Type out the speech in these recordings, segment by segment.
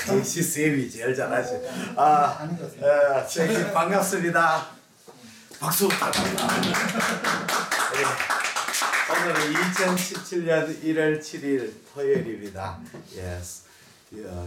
역시 쌤이 제일 잘하시. 쌤 반갑습니다. 박수 부탁드립니다. 오늘은 2017년 1월 7일 토요일입니다. Yes.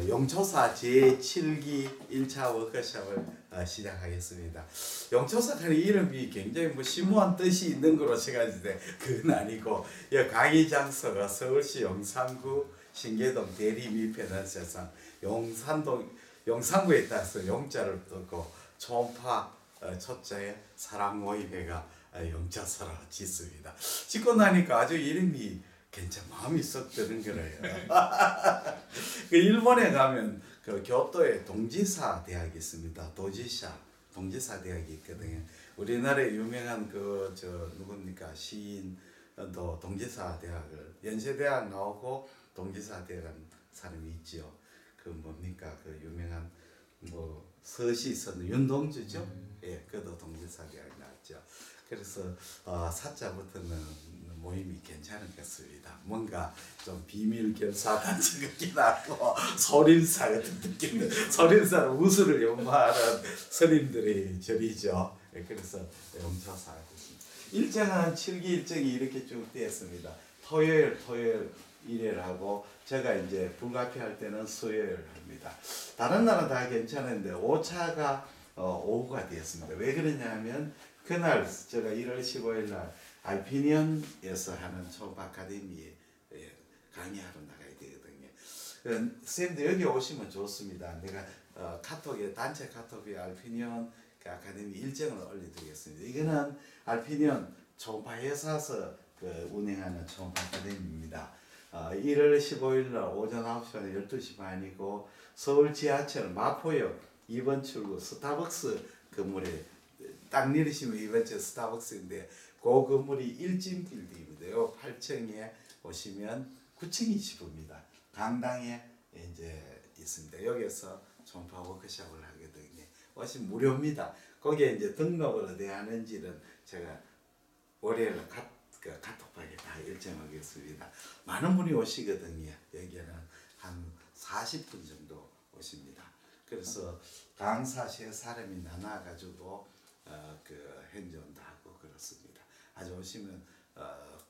용초사 제7기 1차 워크숍을 시작하겠습니다. 용초사라는 이름이 굉장히 심오한 뜻이 있는 거로 생각하는데 그건 아니고 강의 장소가 서울시 용산구 신계동 대리 밀폐된 세상 용산구에 따라서 용자를 두고 초음파 초자의 사랑 모임회가 용차사로 짓습니다. 짓고 나니까 아주 이름이 괜찮 마음이 썩 드는 거래요. 그 일본에 가면 그 교토에 동지사 대학이 있습니다. 동지사 대학이 있거든요. 우리나라에 유명한 누굽니까 시인도 동지사 대학을 연세대학 나오고 동지사 대학은 사람이 있죠. 그 뭡니까 그 유명한 서시 썼는 윤동주죠. 예, 그도 동지사 대학 나왔죠. 그래서 사자부터는 모임이 괜찮은 것 같습니다. 뭔가 좀 비밀 결사 단체 같기도 하고 소림사 같은 느낌. 소림사는 우수를 연마하는 스님들의 절이죠. 그래서 용차사 일정은 7기 일정이 이렇게 쭉 되었습니다. 토요일 일요일 하고 제가 이제 불가피할 때는 수요일 합니다. 다른 날은 다 괜찮은데 5차가 오후가 되었습니다. 왜 그러냐면 그날 제가 1월 15일 날 알피니언에서 하는 초음파 아카데미에 강의하러 나가야 되거든요. 쌤들 여기 오시면 좋습니다. 내가 카톡에 단체 카톡에 알피니언 아카데미 일정을 올려드리겠습니다. 이거는 알피니언 초음파 회사에서 운행하는 초음파 아카데미입니다. 1월 15일 날 오전 9시부터 12시 반이고 서울 지하철 마포역 2번 출구 스타벅스 건물에 딱 내리시면 2번째 스타벅스인데 그 건물이 일진 빌딩인데요. 8층에 오시면 9층이 지부입니다. 강당에 이제 있습니다. 여기서 초음파 워크숍을 하거든요. 오시면 무료입니다. 거기에 이제 등록을 어디 하는지는 제가 월요일 카톡방에 다 일정하겠습니다. 많은 분이 오시거든요. 여기는 한 40분 정도 오십니다. 그래서 강사 3사람이 나눠가지고 행정도 하고 그렇습니다. 아주 오시면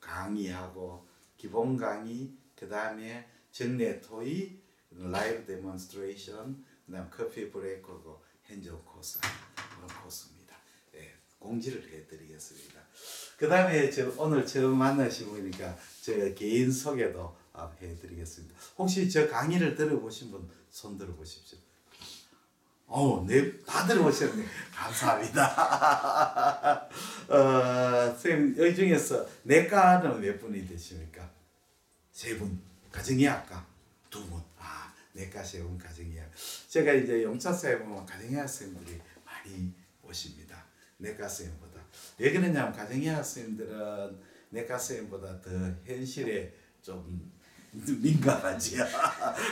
강의하고 기본 강의, 그 다음에 정례 토의, 라이브 데몬스트레이션, 그다음 커피 브레이크고 행정 코스 그런 코스입니다. 예, 공지를 해드리겠습니다. 그 다음에 오늘 처음 만나시고 보니까 제 개인 소개도 해드리겠습니다. 혹시 저 강의를 들어보신 분 손 들어보십시오. 네, 다들 오셨네. 감사합니다. 선생님, 여기 중에서 내과는 몇 분이 되십니까? 3분. 가정의학과 2분. 내과 3분, 가정의학. 제가 이제 용차사에 보면 가정의학 선생님들이 많이 오십니다. 내과 선생님보다. 왜 그러냐면 가정의학 선생님들은 내과 선생님보다 더 현실에 좀 민감하지요.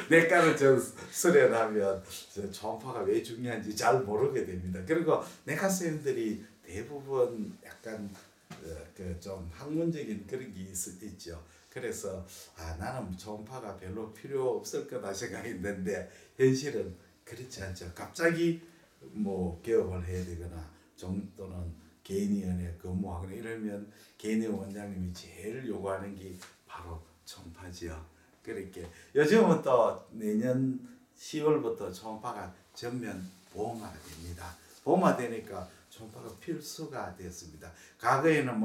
내과를 좀 수련하면 초음파가 왜 중요한지 잘 모르게 됩니다. 그리고 내과 선생님들이 대부분 약간 좀 학문적인 그런 게 있죠. 그래서 나는 초음파가 별로 필요 없을 거다 생각했는데 현실은 그렇지 않죠. 갑자기 개업을 해야 되거나 또는 개인위원회에 근무하거나 이러면 개인위원 원장님이 제일 요구하는 게 바로 초음파지요. 그렇게 요즘은 또 내년 10월부터 초음파가 전면 보험화가 됩니다. 보험화되니까 초음파가 필수가 됐습니다. 과거에는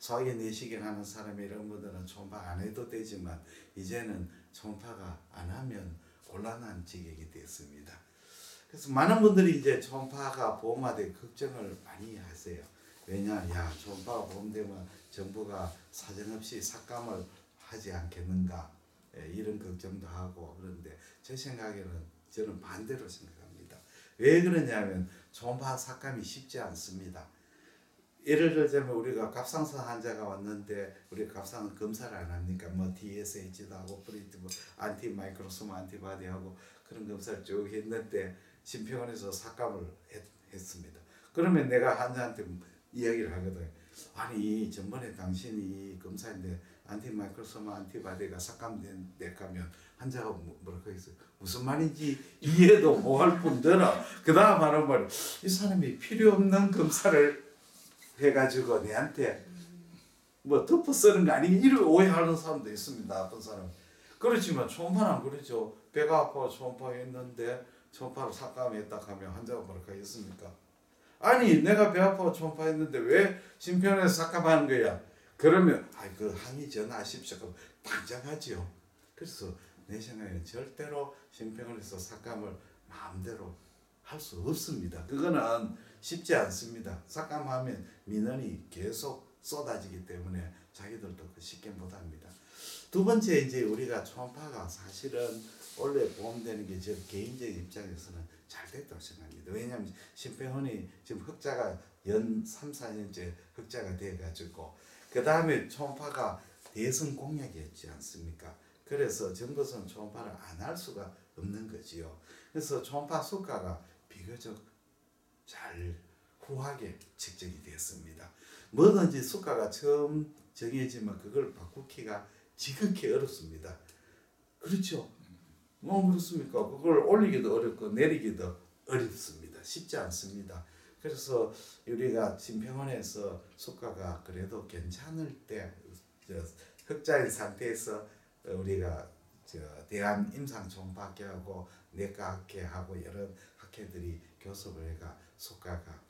소화기 내시경 하는 사람이 이런 분들은 초음파 안 해도 되지만 이제는 초음파가 안 하면 곤란한 지경이 됐습니다. 그래서 많은 분들이 이제 초음파가 보험화돼 걱정을 많이 하세요. 왜냐, 초음파가 보험되면 정부가 사정없이 삭감을 하지 않겠는가 이런 걱정도 하고 그런데 제 생각에는 저는 반대로 생각합니다. 왜 그러냐면 초음파 삭감이 쉽지 않습니다. 예를 들자면 우리가 갑상선 환자가 왔는데 우리 갑상선 검사를 안 합니까? DSH도 하고 안티마이크로소마 안티바디하고 그런 검사를 쭉 했는데 심평원에서 삭감을 했습니다. 그러면 내가 환자한테 이야기를 하거든. 아니 전번에 당신이 검사인데 안티마이크로소마 안티바디가 삭감된 데 가면 환자가 뭐라고 했어요? 무슨 말인지 이해도 못할 뿐더러 그 다음 하는 말, 이 사람이 필요 없는 검사를 해가지고 내한테 뭐 덮어 쓰는 거 아니니 이런 오해하는 사람도 있습니다. 어떤 사람. 그렇지만 초음파는 안 그러죠. 배가 아파 초음파 했는데 초음파를 삭감했다 하면 환자가 뭐랄까 하겠습니까? 아니 내가 배 아파 초음파 했는데 왜 심폐원에서 삭감하는 거야? 그러면 그 항의 전화하십시오. 그럼 당장 하지요. 그래서 내 생각에는 절대로 심폐원에서 삭감을 마음대로 할 수 없습니다. 그거는 쉽지 않습니다. 삭감하면 민원이 계속 쏟아지기 때문에 자기들도 쉽게 못합니다. 두 번째 이제 우리가 초음파가 사실은 원래 보험되는 게 저 개인적인 입장에서는 잘 됐다고 생각합니다. 왜냐하면 심폐원이 지금 흑자가 연 3, 4년째 흑자가 돼가지고 그 다음에 초음파가 대선 공약이었지 않습니까? 그래서 정부에서는 초음파를 안 할 수가 없는 거지요. 그래서 초음파 수가가 비교적 잘 후하게 측정이 됐습니다. 뭐든지 수가가 처음 정해지면 그걸 바꾸기가 지극히 어렵습니다. 그렇죠? 뭐 그렇습니까? 그걸 올리기도 어렵고 내리기도 어렵습니다. 쉽지 않습니다. 그래서 우리가 심폐원에서 수가가 그래도 괜찮을 때 흑자인 상태에서 우리가 대한임상초음파학회하고 내과학회하고 여러 학회들이 교섭을 해가 수가가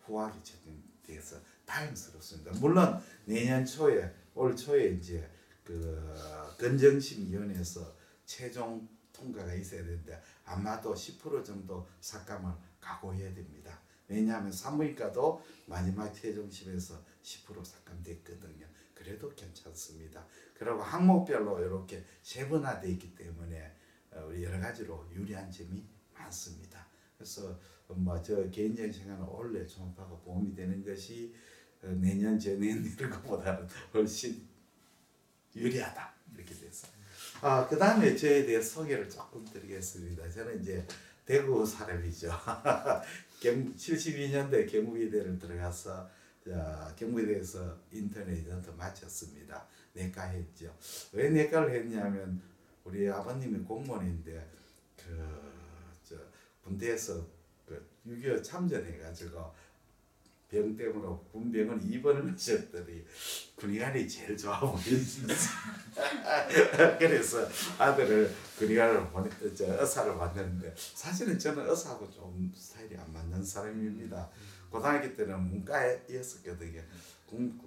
후하게 책정돼서 다행스럽습니다. 물론 내년 초에 올 초에 이제 그 건정심의원회에서 최종 통과가 있어야 되는데 아마도 10% 정도 삭감을 각오해야 됩니다. 왜냐하면 산부인과도 마지막 최종심에서 10% 삭감됐거든요. 그래도 괜찮습니다. 그리고 항목별로 이렇게 세분화되어 있기 때문에 우리 여러 가지로 유리한 점이 많습니다. 그래서 저 개인적인 생각은 원래 초음파가 보험이 되는 것이 내년 전年이런 것보다는 훨씬 유리하다 이렇게 돼서 그 다음에 저에 대해 소개를 조금 드리겠습니다. 저는 이제 대구 사람이죠. 72년도에 경북의대를 들어가서 경북의대에서 인턴 에이전트 마쳤습니다. 내과 했죠. 왜 내과를 했냐면 우리 아버님이 공무원인데 군대에서 6.25 참전해가지고 병 때문에 군병원 입원을 하셨더니 군의관이 제일 좋아 보였습니다. 그래서 아들을 군의관을 의사를 만났는데 사실은 저는 의사하고 좀 스타일이 안 맞는 사람입니다. 고등학교 때는 문과였었거든요. 좀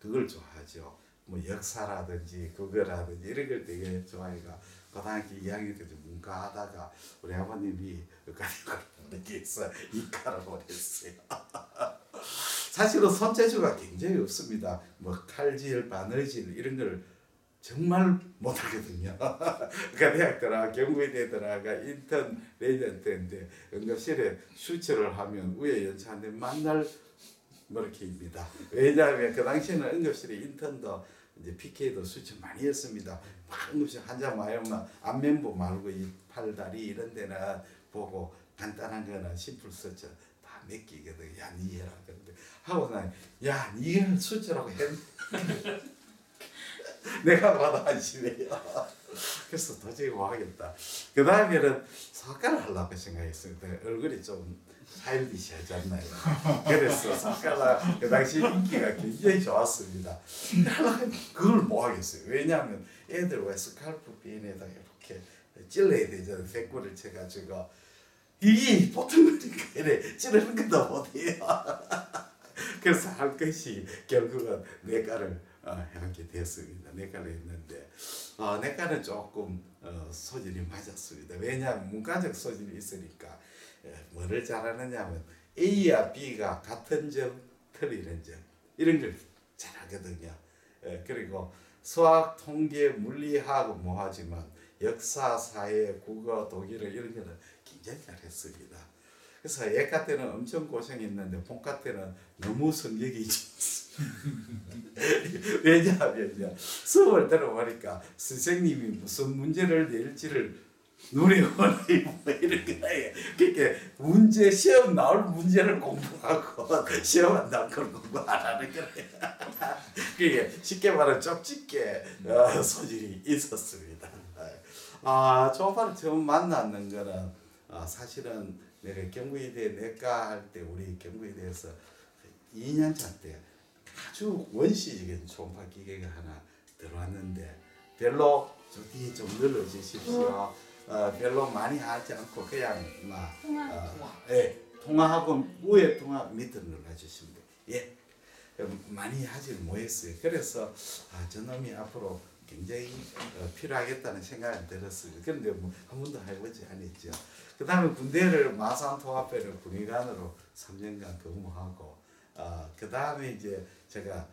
그걸 좋아하죠. 뭐 역사라든지 국어라든지 이런 걸 되게 좋아해가 고등학교 2학년 때 문과 하다가 우리 아버님이 의과대학을 보내기 위해서 이과를 보냈어요. 사실은 손재주가 굉장히 없습니다. 뭐 칼질, 바느질 이런 걸 정말 못하거든요. 그러니까 대학 들어가 경북의대 들어가 인턴 레지던트인데 응급실에 수치를 하면 위에 연차한테 만날 머리입니다. 왜냐하면 그 당시에는 응급실에 인턴도 이제 PK도 수치 많이 했습니다. 막 응급실 환자 와야만 안면부 말고 이 팔다리 이런 데는 보고 간단한 거는 심플 수치 다 맡기거든. 야, 니 해라. 그런데 하고 나니 야, 니는 수치라고 했네. 내가 봐도 안심해요. 그래서 도저히 못 하겠다. 그 다음에는 석가를 하려고 생각했습니다. 얼굴이 좀 차일디시하지 않나요? 그래서 석가가 그 당시 인기가 굉장히 좋았습니다. 그걸 못 하겠어요. 왜냐하면 애들 왜 스칼프 비엔에다 이렇게 찔러야 되잖아요. 백구를 쳐가지고 이게 보통 거니까 이래 찌르는 것도 못해요. 그래서 할 것이 결국은 내과를 하게 됐습니다. 내과를 했는데 내과는 조금 소질이 맞았습니다. 왜냐하면 문과적 소질이 있으니까 뭐를 잘하느냐면 A와 B가 같은 점, 틀리는 점 이런 걸 잘하거든요. 그리고 수학, 통계, 물리하고 뭐 하지만 역사, 사회, 국어, 독일어 이런 거는 굉장히 잘했습니다. 그래서 예과 때는 엄청 고생했는데 본과 때는 너무 성적이 왜냐하면 수업을 들어보니까 선생님이 무슨 문제를 낼지를 눈에 원해 뭐 이런 거예요. 그러니까 문제 시험 나올 문제를 공부하고 시험 안 나올 걸 공부 안 하는 거예요. 그게 쉽게 말하면 쪽집게 소질이 있었습니다. 초음파를 처음 만났는 거는 사실은 내가 경구의대 내과 할 때 우리 경구의대에서 2년 차 때 아주 원시적인 초음파 기계가 하나 들어왔는데 별로 저 뒤에 좀 눌러주십시오. 별로 많이 하지 않고 그냥 통화하고 위에 통화 밑에 눌러주시면 돼요. 예. 많이 하지 못했어요. 그래서 저놈이 앞으로 굉장히 필요하겠다는 생각이 들었어요. 그런데 뭐 한 번도 해보지 않았죠. 그 다음에 군대를 마산통합회를 군의관으로 3년간 근무하고 그 다음에 이제 제가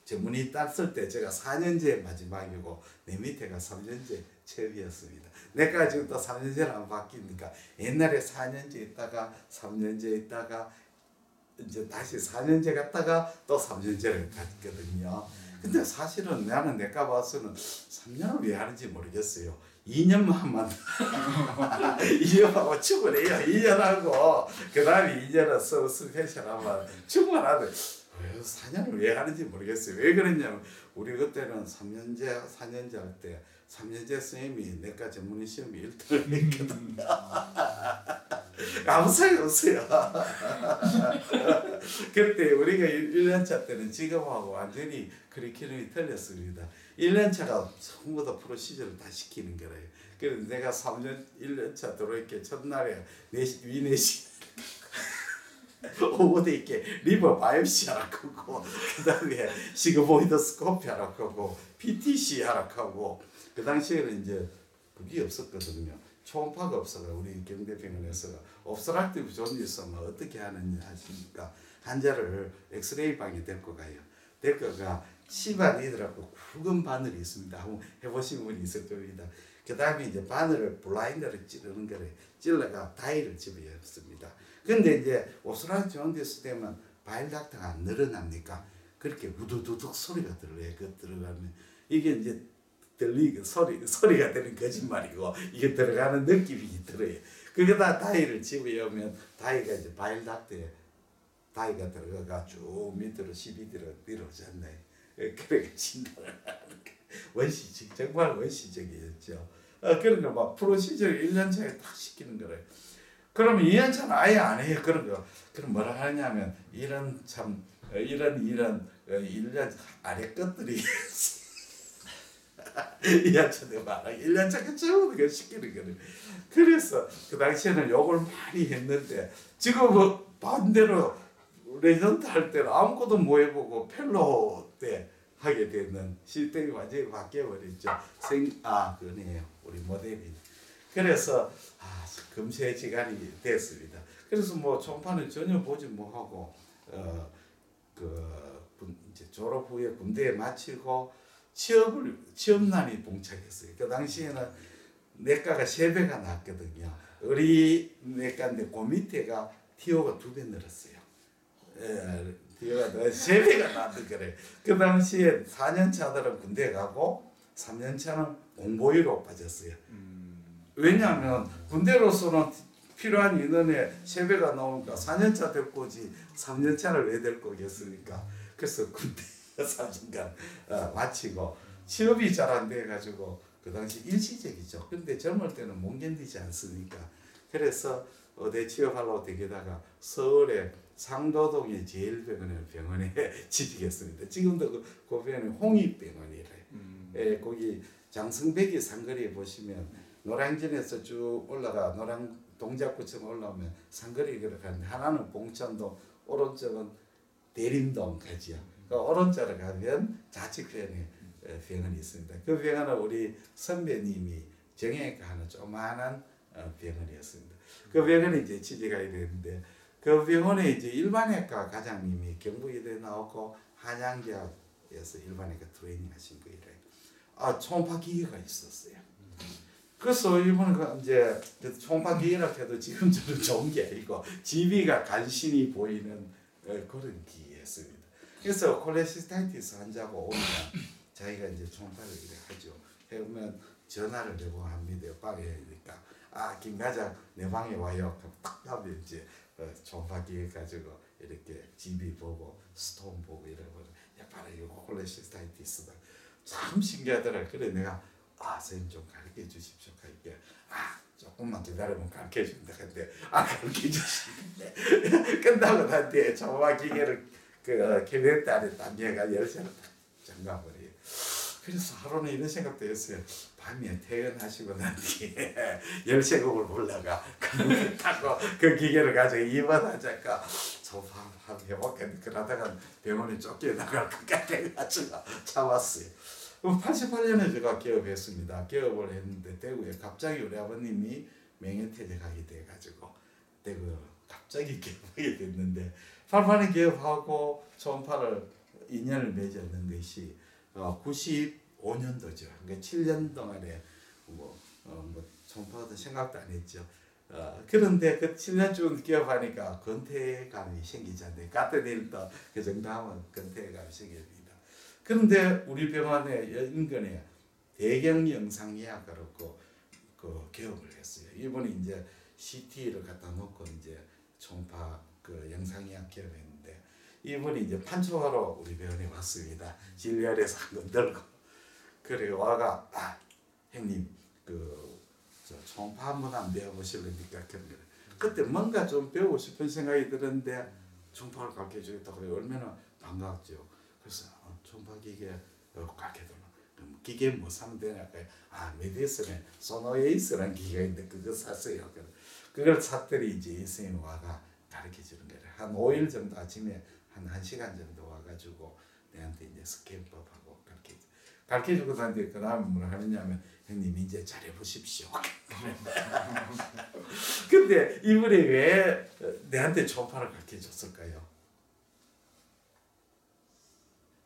전문의 땄을 때 제가 4년제 마지막이고 내 밑에가 3년제 처음이었습니다. 내가 지금 또 3년제로 안 바뀌니까 옛날에 4년제 있다가 3년제 있다가 이제 다시 4년제 갔다가 또 3년제를 갔거든요. 근데 사실은 나는 내가 봐서는 3년을 왜 하는지 모르겠어요. 2년만 하면 2년하고 충분해요. 2년하고 그 다음에 2년은 스페셜하면 충분하대. 왜 4년을 왜 하는지 모르겠어요. 왜 그랬냐면 우리 그때는 3년제 4년제 할 때 3년제 선생님이 내과 전문의 시험에 1등을 했거든요. 아무 소리 없어요. 그때 우리가 1년차 때는 지금하고 완전히 커리큘럼이 틀렸습니다. 1년차가 전부 다 프로시저를 다 시키는 거래요. 그래서 내가 1년차 들어있게 첫날에 위내시 오후에 있게 리버 바이옵시 하라고 하고 그 다음에 시그모이드스코피 하라고 하고 PTC 하라고 하고 그 당시에는 이제 그게 없었거든요. 초음파가 없어요. 우리 경대병원에서 옵스트럭티브 존디스면 어떻게 하느냐 하시니까 환자를 엑스레이 방에 데리고 가요. 데리고 가 시바니드라고 굵은 바늘이 있습니다. 한번 해보신 분이 있을 겁니다. 그 다음에 이제 바늘을 블라인드를 찌르는 거래. 찔러가 다이를 집어였습니다. 근데 이제 옵스트럭티브 존디스 되면 바일 닥터가 안 늘어납니까? 그렇게 우두두둑 소리가 들려요. 그 들어가면 이게 이제 소리가 되는 거짓말이고 이게 들어가는 느낌이 들어요. 거기다 다이를 집어오면 다이가 이제 바일 닥터에 다이가 들어가가 쭉 밑으로 12D로 내려오잖아요. 그렇게 진단을 하는 원시적 정말 원시적이었죠. 그런 거 막 프로시저를 1년차에 딱 시키는 거래요. 그러면 2년차는 아예 안 해요. 그런 거. 그럼 뭐라 하냐면 이런 1년 아래 것들이 2년차도 말아 1년차가 전부 다 시키는 거예요. 그래서 그 당시에는 욕을 많이 했는데 지금은 반대로 레전드 할 때는 아무것도 못 해보고 펠로우 때 하게 되는 시스템이 완전히 바뀌어버렸죠. 그네요. 우리 모델이. 그래서 금세지간이 됐습니다. 그래서 뭐 총판은 전혀 보지 못하고 이제 졸업 후에 군대에 마치고 취업난이 봉착했어요. 그 당시에는 내과가 3배가 났거든요. 우리 내과인데 그 밑에가 티오가 2배 늘었어요. 티오가 3배가 났던 거래. 그 당시에 4년차들은 군대 가고 3년차는 공보위로 빠졌어요. 왜냐하면 군대로서는 필요한 인원의 3배가 나오니까 4년차 될 거지 3년차를 왜 될 거겠습니까? 그래서 군대 3년간 마치고 취업이 잘 안 돼가지고 그 당시 일시적이죠. 근데 젊을 때는 못 견디지 않습니까? 그래서 어디 취업하려고 되게다가 서울의 상도동의 제일병원에 취직했습니다. 지금도 그 병원이 홍익병원이래. 거기 장승백이 상거리에 보시면 노량진에서 쭉 올라가 노량 동작구처럼 올라오면 상거리 걸어가는데 하나는 봉천동 오른쪽은 대림동까지요. 그 오른쪽으로 가면 자치병원에 병원이 있습니다. 그 병원은 우리 선배님이 정형외과 하는 조그마한 병원이었습니다. 그 병원에 이제 취직하게 되는데 그 병원에 이제 일반외과 과장님이 경북의대 나오고 한양대학에서 일반외과 트레이닝 하신 거예요. 초음파 기계가 있었어요. 그래서 이번에 이제 초음파 기계라 해도 지금처럼 좋은 게 아니고 GB가 간신히 보이는 그런 기계였습니다. 그래서 콜레시스타이티스 환자가 오면 자기가 이제 초음파를 이렇게 하죠. 해보면 전화를 내고 합니다. 방에니까 김 과장 내 방에 와요. 딱 하면 이제 초음파 기계 가지고 이렇게 GB 보고 스톤 보고 이러고 봐라 이거 콜레시스타이티스다. 참 신기하더라. 그래 내가 선생님 좀 가르쳐 주십시오. 이게 조금만 기다리면 가르쳐 준다. 근데 가르쳐 주시는데 끝나고 난 뒤에 초음파 기계를 캐비넷 안에 당겨가 열쇠를 딱 잠가버려요. 그래서 하루는 이런 생각도 했어요. 밤에 퇴근하시고 난 뒤에 열쇠곡을 불러가 타고 그 기계를 가지고 2번 하자까 초음파 한번 해볼겠는데 그러다가 병원에 쫓겨나갈 것 같아가지고 참았어요. 88년에 제가 개업했습니다. 개업을 했는데 대구에 갑자기 우리 아버님이 명예퇴직하게 돼가지고 대구 갑자기 개업하게 됐는데 88년 개업하고 초음파를 인연을 맺었는 것이 95년도죠. 그러니까 7년 동안에 초음파도 생각도 안 했죠. 그런데 그 7년쯤 기업하니까 근태감이 생기잖아요. 같은 일도 그 정도 하면 근태감이 생깁니다. 그런데 우리 병원에 인근에 대경 영상의학과로 그 개업을 했어요. 이분이 이제 CT를 갖다 놓고 이제 초음파 그 영상의학 개업했는데 이분이 이제 판초하러 우리 병원에 왔습니다. 진료실에서 한번 들고 그래 와가 형님 저 초음파 한번 배워보실랍니까? 그때 뭔가 좀 배우고 싶은 생각이 들었는데 초음파를 가르쳐 주겠다고 그래 얼마나 반가웠죠. 그래서 초음파 기계 가르쳐주나 기계 뭐 사면 되냐? 메디슨에 소노에이스라는 기계가 있는데 그거 샀어요. 그걸 샀더니 이제 선생님 와가 가르쳐 주는 거예요. 한 5일 정도 아침에 한 1시간 정도 와가지고 내한테 이제 스캔법하고 가르쳐주고 난 뒤에 그 다음에 뭘 하느냐면 형님 이제 잘해보십시오. 근데 이분이 왜 내한테 초음파를 가르쳐줬을까요?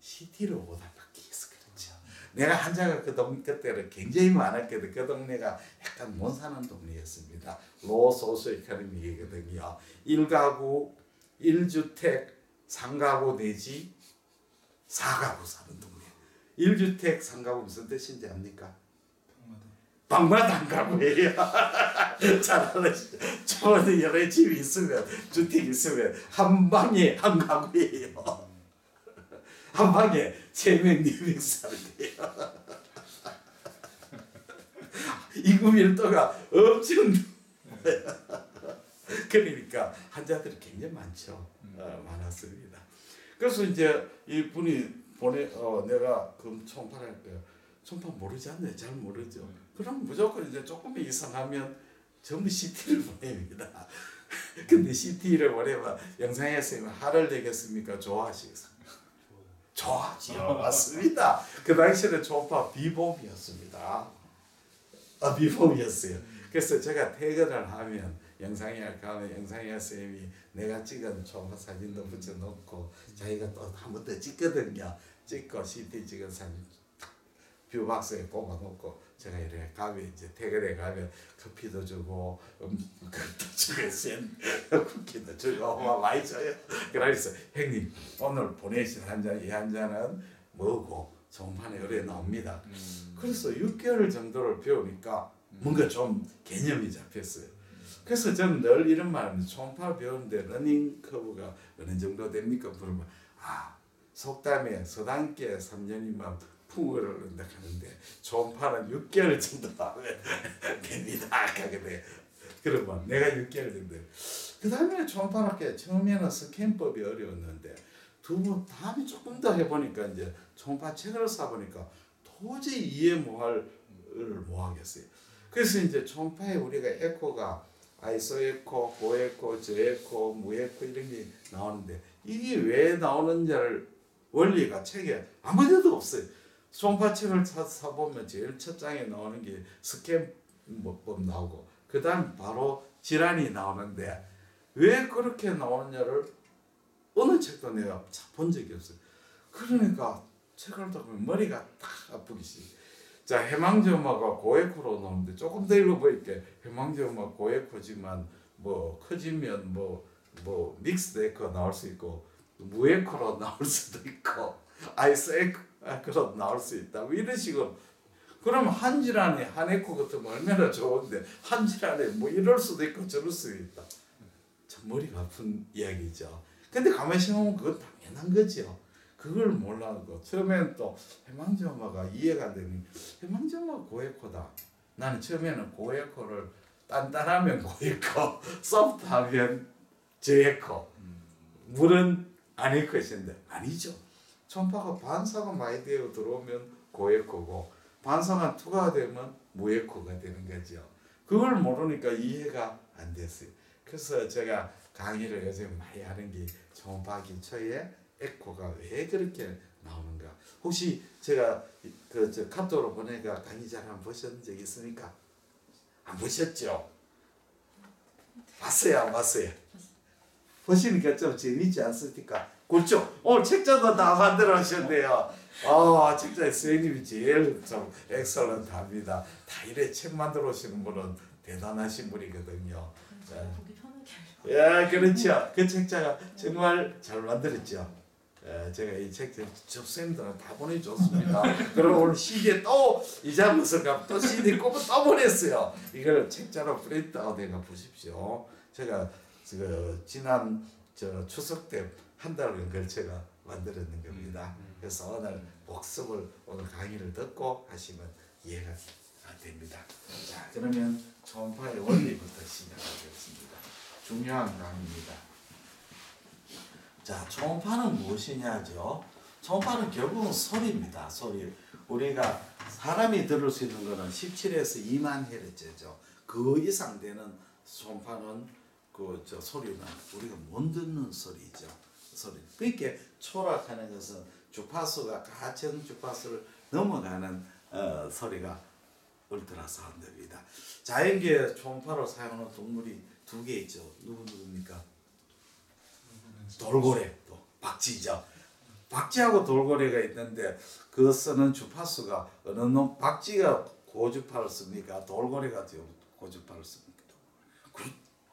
CT를 오다받기 위해서 그렇죠. 내가 환자가 그때는 굉장히 많았거든. 그 동네가 약간 못 사는 동네였습니다. 로 소수 이코노미거든요. 1가구 1주택 3가구 내지 4가구 사는 동네. 1주택 3가구 무슨 뜻인지 압니까? 방마당 가구예요. 잘 알으시죠. 저는 여러 집이 있으면 주택이 있으면 한 방에 한 가구예요. 한 방에 3명 4명 살게요. 인구 밀도가 엄청 그러니까 환자들이 굉장히 많죠. 많았습니다. 그래서 이제 이 분이 내가 그럼 초음파를 초음파 모르지 않나요? 잘 모르죠. 그럼 무조건 이제 조금 이상하면 전부 CT를 보냅니다. 근데 CT를 보내면 영상의 선생님 화를 내겠습니까? 좋아하시겠습니까? 좋아하지요. 맞습니다. 그 당시에는 초음파 비보험이었습니다. 비보험이었어요. 그래서 제가 퇴근을 하면 영상의학 가면 영상의학 선생님이 내가 찍은 초음파 사진도 붙여놓고 자기가 또 한 번 더 찍거든요. 찍고 CT 찍은 사진 뷰박스에 꼽아놓고 제가 이렇게 가면 이제 퇴근에 가면 커피도 주고 그것도 주고 쿠키도 주고 많이 줘요. 그래서 형님 오늘 보내신 한잔 이 한잔은 뭐고 초음파에 의뢰 나옵니다. 그래서 6개월 정도를 배우니까 뭔가 좀 개념이 잡혔어요. 그래서 저는 늘 이런 말합니다. 초음파 배우는데 러닝 커브가 어느 정도 됩니까? 그러면 속담에 서당계 3년이면 풍어를 얻는다 하는데 초음파는 6개월 정도 하면 됩니다. 하게 돼. 그러면 내가 6개월 정도. 그 다음에 초음파는 처음에는 스캔법이 어려웠는데 두 번 다음에 조금 더 해보니까 이제 초음파 책을 사보니까 도저히 이해 못하겠어요. 그래서 이제 초음파에 우리가 에코가 아이소 에코, 고에코, 저에코, 무에코 이런 게 나오는데 이게 왜 나오는지를 원리가 책에 아무데도 없어요. 초음파 책을 사보면 제일 첫 장에 나오는 게 스캔법 나오고 그 다음 바로 질환이 나오는데 왜 그렇게 나오느냐를 어느 책도 내가 본 적이 없어요. 그러니까 책을 다 보면 머리가 딱 아프기 시작해요. 자, 해망지음화가 고에코로 나오는데 조금 더 읽어보니까 해망지음화 고에코지만 뭐 커지면 뭐 믹스드 에코 나올 수 있고 무에코로 나올 수도 있고 아이소에코로 나올 수 있다. 뭐 이런 식으로. 그럼 한 질환에 한 에코 같으면 얼마나 좋은데 한 질환에 뭐 이럴 수도 있고 저럴 수도 있다. 참 머리가 아픈 이야기죠. 근데 가만히 생각하면 그건 당연한 거죠. 그걸 몰라도 처음에는 또 해망전마가 이해가 안 되니 해망전마 고에코다. 나는 처음에는 고에코를 단단하면 고에코, 소프트하면 저에코, 물은 아닐 것인데 아니죠. 촌파가 반사가 많이 되어 들어오면 고에코고 반사가 투가 되면 무에코가 되는 거죠. 그걸 모르니까 이해가 안 됐어요. 그래서 제가 강의를 요즘 많이 하는 게 촌파 기초에 에코가 왜 그렇게 나오는가. 혹시 제가 저 카톡으로 보내가 강의 잘 한번 보신 적 있습니까? 안 보셨죠? 봤어요, 안 봤어요? 보시니까 좀 재밌지 않습니까? 그렇죠? 오늘 책자도 다 만들어 오셨네요. 책자 선생님이 제일 좀 엑설런트합니다. 다 이래 책 만들어 오시는 분은 대단하신 분이거든요. 보기 편하게 예, 그렇죠. 그 책자가 정말 잘 만들었죠. 제가 이 책 접수님들은 다 보내줬습니다. 그럼 오늘 CD에 또 잊어먹어서 또 CD 꼽아 또 보냈어요. 이걸 책자로 프린트아웃 내가 보십시오. 제가 지난 추석 때 한 달간 걸쳐가 만들었는 겁니다. 그래서 오늘 복습을 오늘 강의를 듣고 하시면 이해가 됩니다. 자, 그러면 촌파의 원리부터 시작하겠습니다. 중요한 강의입니다. 자, 초음파는 무엇이냐죠? 초음파는 결국은 소리입니다. 소리. 우리가 사람이 들을 수 있는 것은 17에서 2만 헤르츠죠. 그 이상 되는 초음파는 소리는 우리가 못 듣는 소리죠. 소리. 그렇게 초락하는 것은 주파수가 가청 주파수를 넘어가는 소리가 울트라사운드입니다. 자연계에 초음파로 사용하는 동물이 두 개 있죠. 누굽니까? 돌고래, 또 박쥐죠. 박쥐하고 돌고래가 있는데 그 쓰는 주파수가 어느 놈 박쥐가 고주파를 씁니까? 돌고래가 고주파를 씁니까?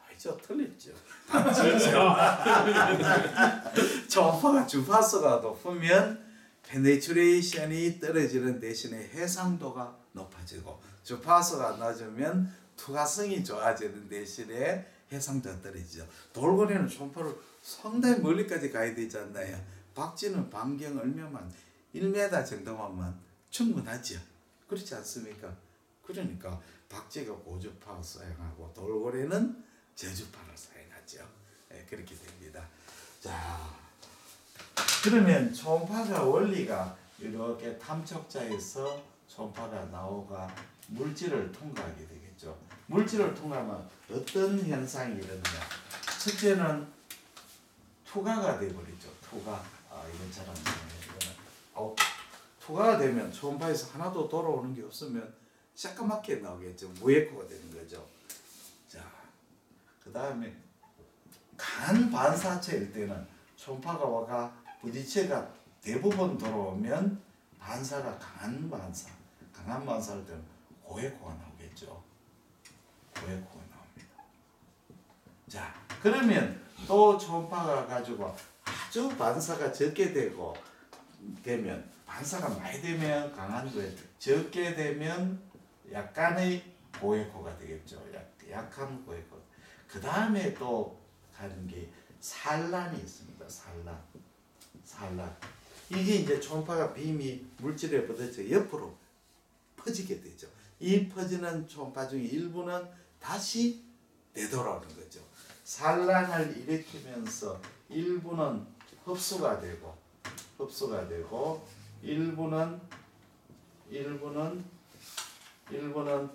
아니죠, 틀렸죠. 박쥐죠. 초음파가 주파수가 높으면 페네트레이션이 떨어지는 대신에 해상도가 높아지고 주파수가 낮으면 투과성이 좋아지는 대신에 해상도가 떨어지죠. 돌고래는 초음파를 상당히 멀리까지 가야 되지 않나요? 박쥐는 반경 얼마만 1m 정도만 충분하죠. 그렇지 않습니까? 그러니까 박쥐가 고주파 사용하고 돌고래는 저주파를 사용하죠. 그렇게 됩니다. 자, 그러면 초음파가 원리가 이렇게 탐촉자에서 초음파가 나오가 물질을 통과하게 되겠죠. 물질을 통과하면 어떤 현상이 일어나냐? 첫째는 투과가 되어버리죠. 투과. 이건 잘 안 되네요. 투과가 되면 초음파에서 하나도 돌아오는 게 없으면 새까맣게 나오겠죠. 무에코가 되는 거죠. 자, 그 다음에 강한 반사체일 때는 초음파가 와가 부딪혀가 대부분 돌아오면 반사가 강한 반사일 때는 고에코가 나오겠죠. 고에코가 나옵니다. 자, 그러면 또 초음파가 가지고 아주 반사가 적게 되면 반사가 많이 되면 강한 거에 적게 되면 약간의 고에코가 되겠죠. 약한 고에코. 그 다음에 또 가는 게 산란이 있습니다. 산란. 이게 이제 초음파가 빔이 물질에 부딪혀 옆으로 퍼지게 되죠. 이 퍼지는 초음파 중에 일부는 다시 되돌아오는 거죠. 산란을 일으키면서 일부는 흡수가 되고 일부는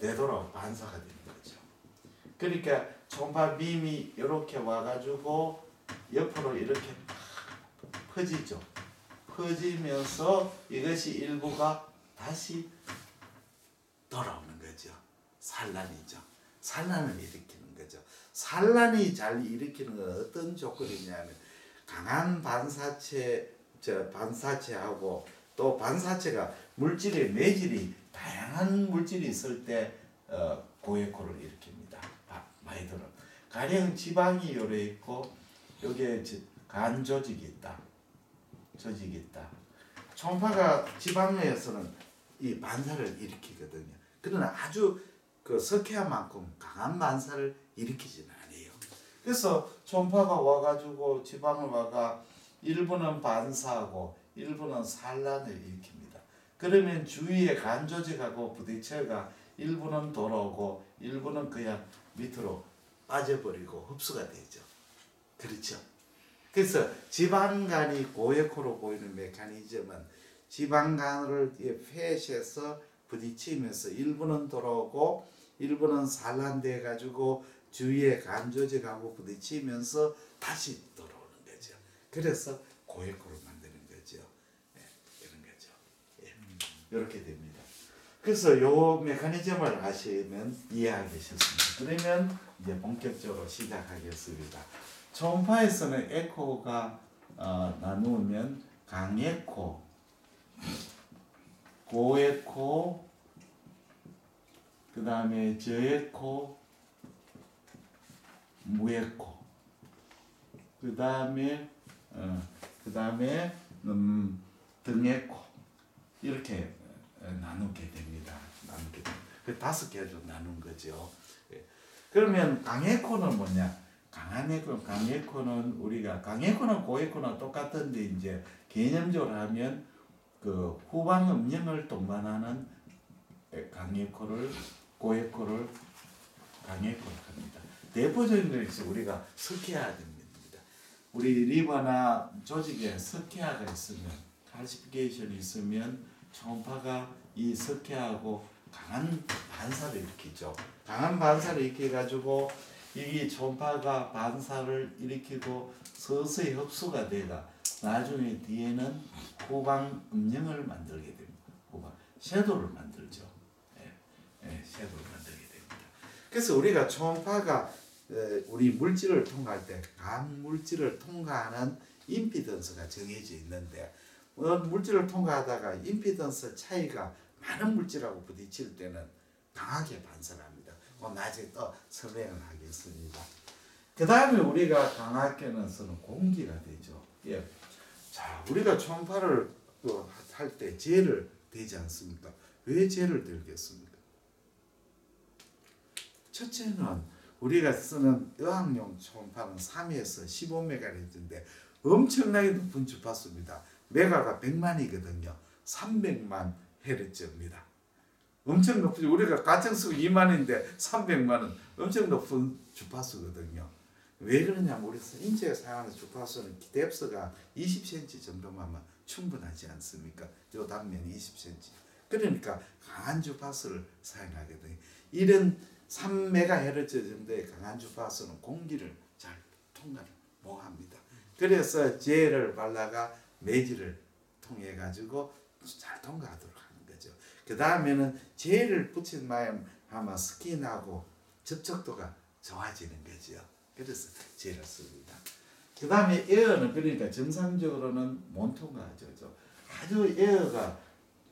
되돌아오고 반사가 되는 거죠. 그러니까 초음파 빔이 이렇게 와가지고 옆으로 이렇게 퍼지죠. 퍼지면서 이것이 일부가 다시 돌아오는 거죠. 산란이죠. 산란을 일으키는 거죠. 산란이 잘 일으키는 건 어떤 조건이냐면 강한 반사체하고 또 반사체가 물질의 매질이 다양한 물질이 있을 때 고에코를 일으킵니다. 많이 들어. 가령 지방이 요래 있고 여기에 간 조직이 있다. 초음파가 지방에서는 이 반사를 일으키거든요. 그러나 아주 석회한 만큼 강한 반사를 일으키지는 않아요. 그래서 초음파가 와가지고 지방을 와가 일부는 반사하고 일부는 산란을 일으킵니다. 그러면 주위의 간 조직하고 부딪혀가 일부는 돌아오고 일부는 그냥 밑으로 빠져버리고 흡수가 되죠. 그렇죠. 그래서 지방간이 고에코로 보이는 메커니즘은 지방간을 폐시해서 부딪히면서 일부는 돌아오고 일부는 산란돼 가지고 주위의 간 조직하고 부딪히면서 다시 돌아오는 거죠. 그래서 고에코를 만드는 거죠. 예, 이런 거죠. 예, 이렇게 됩니다. 그래서 요 메커니즘을 아시면 이해하겠습니다. 그러면 이제 본격적으로 시작하겠습니다. 초음파에서는 에코가 나누면 강에코, 고에코, 그 다음에 저에코, 무에코, 그 다음에 등에코 이렇게 나누게 됩니다. 그 5개로 나눈 거죠. 예. 그러면 강에코는 뭐냐? 강에코는 우리가 강에코는 고에코는 똑같은데 이제 개념적으로 하면 그 후방 음영을 동반하는 강에코를 고에코를 강에코를 합니다. 대표적인 것이 우리가 스키아가 됩니다. 우리 리버나 조직에 스키아가 있으면 칼시피케이션이 있으면 초음파가 이 스키아하고 강한 반사를 일으키죠. 강한 반사를 일으켜가지고 이 초음파가 반사를 일으키고 서서히 흡수가 되가 나중에 뒤에는 후방 음영을 만들게 됩니다. 후방 섀도를 만들죠. 섀도를 만들게 됩니다. 그래서 우리가 초음파가 우리 물질을 통과할 때 각 물질을 통과하는 임피던스가 정해져 있는데 물질을 통과하다가 임피던스 차이가 많은 물질하고 부딪힐 때는 강하게 반사를 합니다. 나중에 또 설명을 하겠습니다. 그 다음에 우리가 강하게는 쓰는 공기가 되죠. 예. 자, 우리가 초음파를 할 때 젤을 대지 않습니까? 왜 젤을 들겠습니까? 첫째는 우리가 쓰는 의학용 초음파는 3에서 15메가헤르츠인데 엄청나게 높은 주파수입니다. 메가가 100만이거든요. 300만 헤르츠입니다. 엄청 높죠. 우리가 가청수가 2만인데 300만은 엄청 높은 주파수거든요. 왜 그러냐면 우리 인체가 사용하는 주파수는 뎁스가 20cm 정도만 충분하지 않습니까? 요 단면이 20cm. 그러니까 강한 주파수를 사용하거든요. 이런 3MHz 정도의 강한 주파수는 공기를 잘 통과를 못합니다. 그래서 젤을 발라가 매질을 통해 가지고 잘 통과하도록 하는 거죠. 그 다음에는 젤을 붙인 마음 스킨하고 접촉도가 좋아지는 거죠. 그래서 젤을 씁니다. 그 다음에 에어는 그러니까 정상적으로는 못 통과하죠. 아주 에어가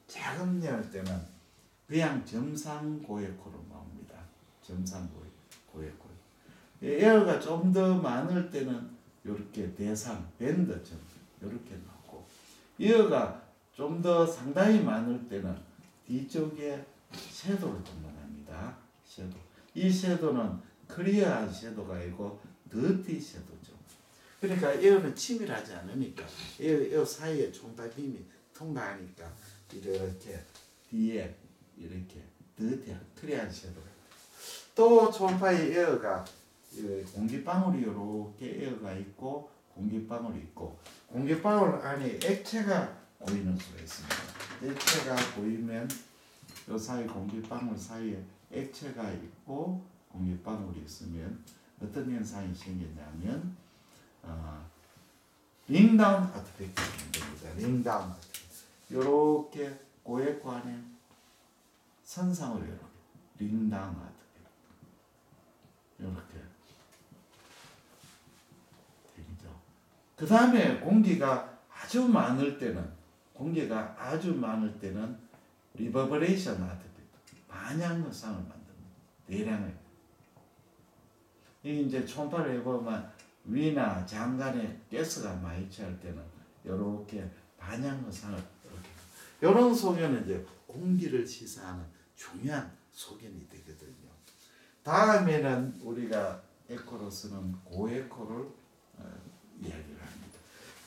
작은 열 때는 그냥 점상 고에코로 나옵니다. 점상 고에코. 에어가 좀 더 많을 때는 이렇게 대상 밴드점 이렇게 나오고 에어가 좀 더 상당히 많을 때는 뒤쪽에 섀도우를 동반합니다. 섀도우. 이 섀도우는 클리어한 섀도우가 아니고 더티 섀도우죠. 그러니까 에어는 치밀하지 않으니까 에어 사이에 초음파 빔이 통과하니까 이렇게 뒤에 이렇게 더티한 클리어한 섀도우. 또 초음파의 에어가 공기방울이 이렇게 에어가 있고 공기방울이 있고 공기방울 안에 액체가 보이는 수가 있습니다. 액체가 보이면 이 사이 공기방울 사이에 액체가 있고 공기방울이 있으면 어떤 현상이 생기냐면 링다운 아트팩트가 됩니다. 링다운 아트팩트. 이렇게 고에코 안에 선상으로 이렇게 링다운 아트팩트 이렇게 되죠. 그 다음에 공기가 아주 많을 때는 리버버레이션 아트팩트 반향 현상을 만듭니다. 대량을. 이 이제 초음파를 해보면 위나 장간에 가스가 많이 취할 때는 이렇게 반향 현상을 이렇게. 이런 소견은 이제 공기를 시사하는 중요한 소견이 되거든요. 다음에는 우리가 에코로 쓰는 고에코를 이야기를 합니다.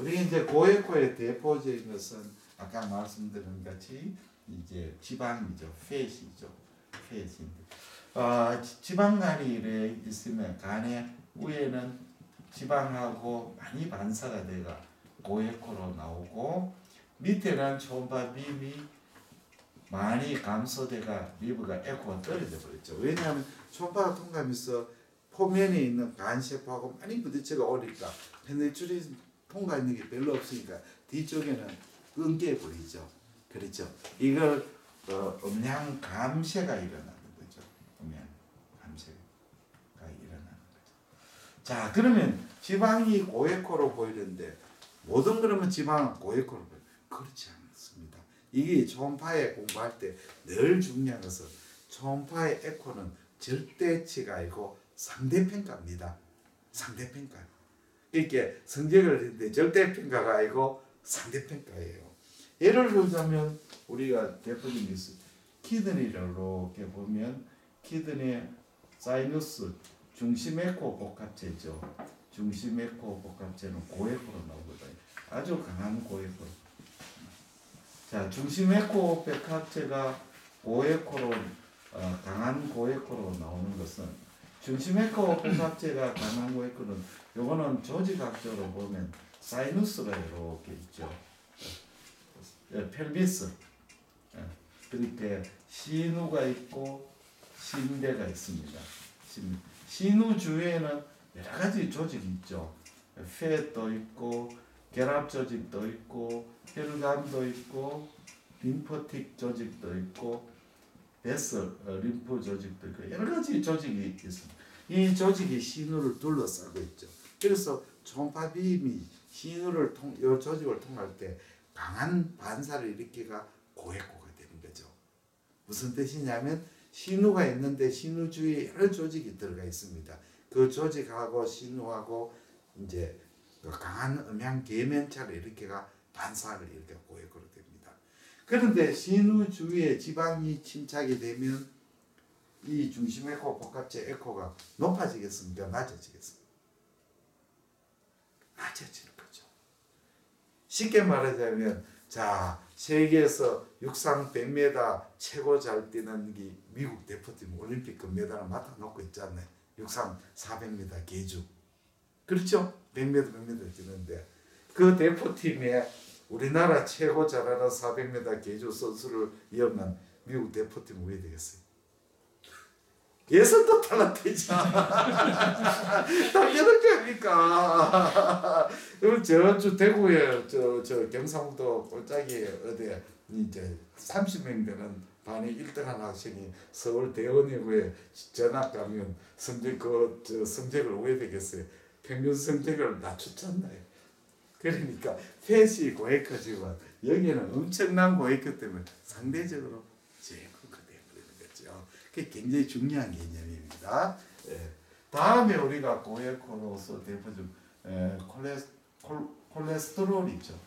우리 이제 고에코의 대표적인 것은 아까 말씀드린 같이 이제 지방이죠, 팻이죠, 팻인데, 지방간이 이래 있으면 간의 위에는 지방하고 많이 반사가 돼가 고에코로 나오고 밑에는 초음파 빔이 많이 감소돼가 리브가 에코가 떨어져 버렸죠. 왜냐하면 초음파가 통과하면서 포면에 있는 간세포하고 많이 부딪혀가 오니까 페네트레이션 통과하는 게 별로 없으니까 뒤쪽에는 끊겨 보이죠. 그렇죠. 이걸 음량 감쇄가 일어나는 거죠. 음량 감쇄가 일어나는 거죠. 자, 그러면 지방이 고에코로 보이는데 모든 그러면 지방은 고에코로 보여요. 그렇지 않습니다. 이게 초음파에 공부할 때 늘 중요한 것은 초음파의 에코는 절대치가 아니고 상대평가입니다. 상대평가. 이렇게 성적을 했는데 절대평가가 아니고 상대평가예요. 예를 들자면 우리가 대표적인 게 있어요. 키드니를 이렇게 보면 키드니 사이누스 중심 에코 복합체죠. 중심 에코 복합체는 고에코로 나오거든요. 아주 강한 고에코. 자, 중심 에코 복합체가 고에코로 강한 고에코로 나오는 것은 중심 에코 복합체가 강한 고에코는 요거는 조직학적으로 보면 사이누스가 이렇게 있죠. 펠비스. 그렇게 신우가 있고 신대가 있습니다. 신우 주위에는 여러 가지 조직이 있죠. 팻도 있고 결합 조직도 있고 혈관도 있고 림프틱 조직도 있고 베슬 림프 조직도 있고 여러 가지 조직이 있습니다. 이 조직이 신우를 둘러싸고 있죠. 그래서 초음파 빔이 신우를 요 조직을 통할 때 강한 반사를 일으키가 고에코가 되는 거죠. 무슨 뜻이냐면 신우가 있는데 신우 주위에 여러 조직이 들어가 있습니다. 그 조직하고 신우하고 이제 강한 음향 계면차를 일으키가 반사를 일으켜 고에코로 됩니다. 그런데 신우 주위에 지방이 침착이 되면 이 중심 에코 복합체 에코가 높아지겠습니까? 낮아지겠습니까? 낮아지는 거죠. 쉽게 말하자면 자, 세계에서 육상 100m 최고 잘 뛰는 게 미국 대표팀 올림픽 금메달을 맡아놓고 있잖아요. 육상 400m 계주. 그렇죠? 100m, 100m 뛰는데 그 대표팀에 우리나라 최고 잘하는 400m 계주 선수를 이으면 미국 대표팀 왜 되겠어요? 예선도 탈락되죠. 당연한 게 아닙니까? 그럼 저주 대구에 저 경상도 꼴짝이 어디 이제 30명 되는 반에 1등한 학생이 서울 대원외고에 전학 가면 성적을 왜 되겠어요? 평균 성적을 낮췄잖아요. 그러니까 팻이 고에코지만 여기는 엄청난 고에코 때문에 상대적으로 제고가 되어버리는 거죠. 그게 굉장히 중요한 개념입니다. 다음에 우리가 고에코로서 대표적 콜레스테롤이죠.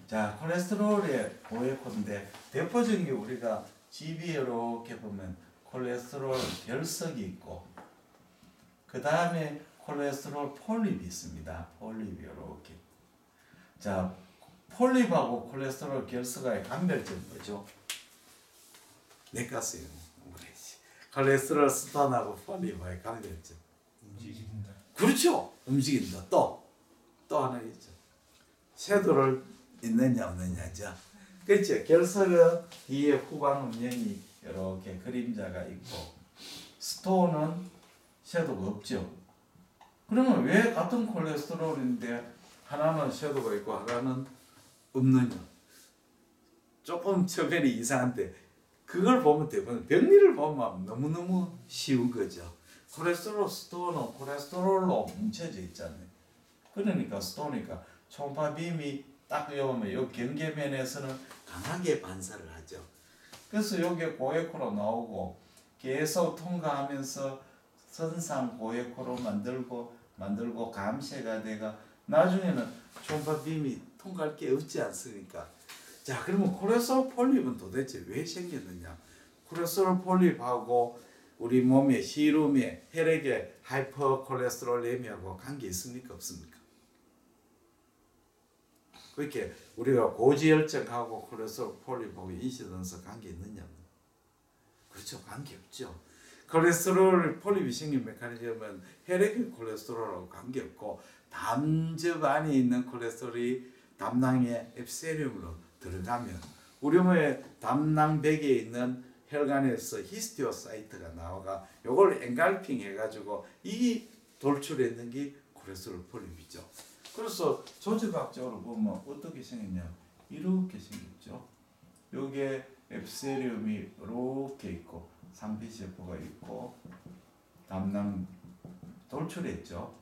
자, 콜레스테롤의 고에코인데 대표적인 게 우리가 집이 이렇게 보면 콜레스테롤 결석이 있고 그 다음에 콜레스테롤 폴립이 있습니다. 폴립이 이렇게. 자, 폴립하고 콜레스테롤 결석의 감별점이 뭐죠? 내가스요. 콜레스테롤 스톤하고 폴립의 감별점. 움직인다. 그렇죠. 움직인다. 또 하나 있죠. 섀도를 있느냐 없느냐죠. 그렇죠. 결석은 뒤에 후방 음영이 이렇게 그림자가 있고 스톤은 섀도가 없죠. 그러면 왜 같은 콜레스테롤인데 하나는 섀도가 있고 하나는 없느냐? 조금 처벌이 이상한데 그걸 보면 대부분 병리를 보면 너무너무 쉬운 거죠. 콜레스테롤 스톤은 콜레스테롤로 뭉쳐져 있잖아요. 그러니까 스톤이니까 초음파 빔이 딱 오면 요 경계면에서는 강하게 반사를 하죠. 그래서 여기에 고에코로 나오고 계속 통과하면서 선상 고에코로 만들고 감쇄가 돼가 나중에는 초음파 빔이 통과할 게 없지 않습니까? 자, 그러면 콜레스테롤 폴립은 도대체 왜 생겼느냐? 콜레스테롤 폴립하고 우리 몸의 시름에 혈액의 하이퍼콜레스테롤레미하고 관계 있습니까? 없습니까? 그렇게 우리가 고지혈증하고 콜레스테롤 폴립하고 인시던스 관계 있느냐? 그렇죠, 관계 없죠. 콜레스테롤 폴립이 생긴 메커니즘은 혈액의 콜레스테롤하고 관계 없고 담즙 안에 있는 콜레스테롤이 담낭의 앱세륨으로 들어가면 우리 몸의 담낭백에 있는 혈관에서 히스티오사이트가 나와가 요걸 엔갈핑 해가지고 이 돌출했는 게 콜레스테롤 폴립이죠. 그래서 조직학적으로 보면 어떻게 생겼냐? 이렇게 생겼죠. 요게 앱세륨이 이렇게 있고 상피세포가 있고 담낭 돌출했죠.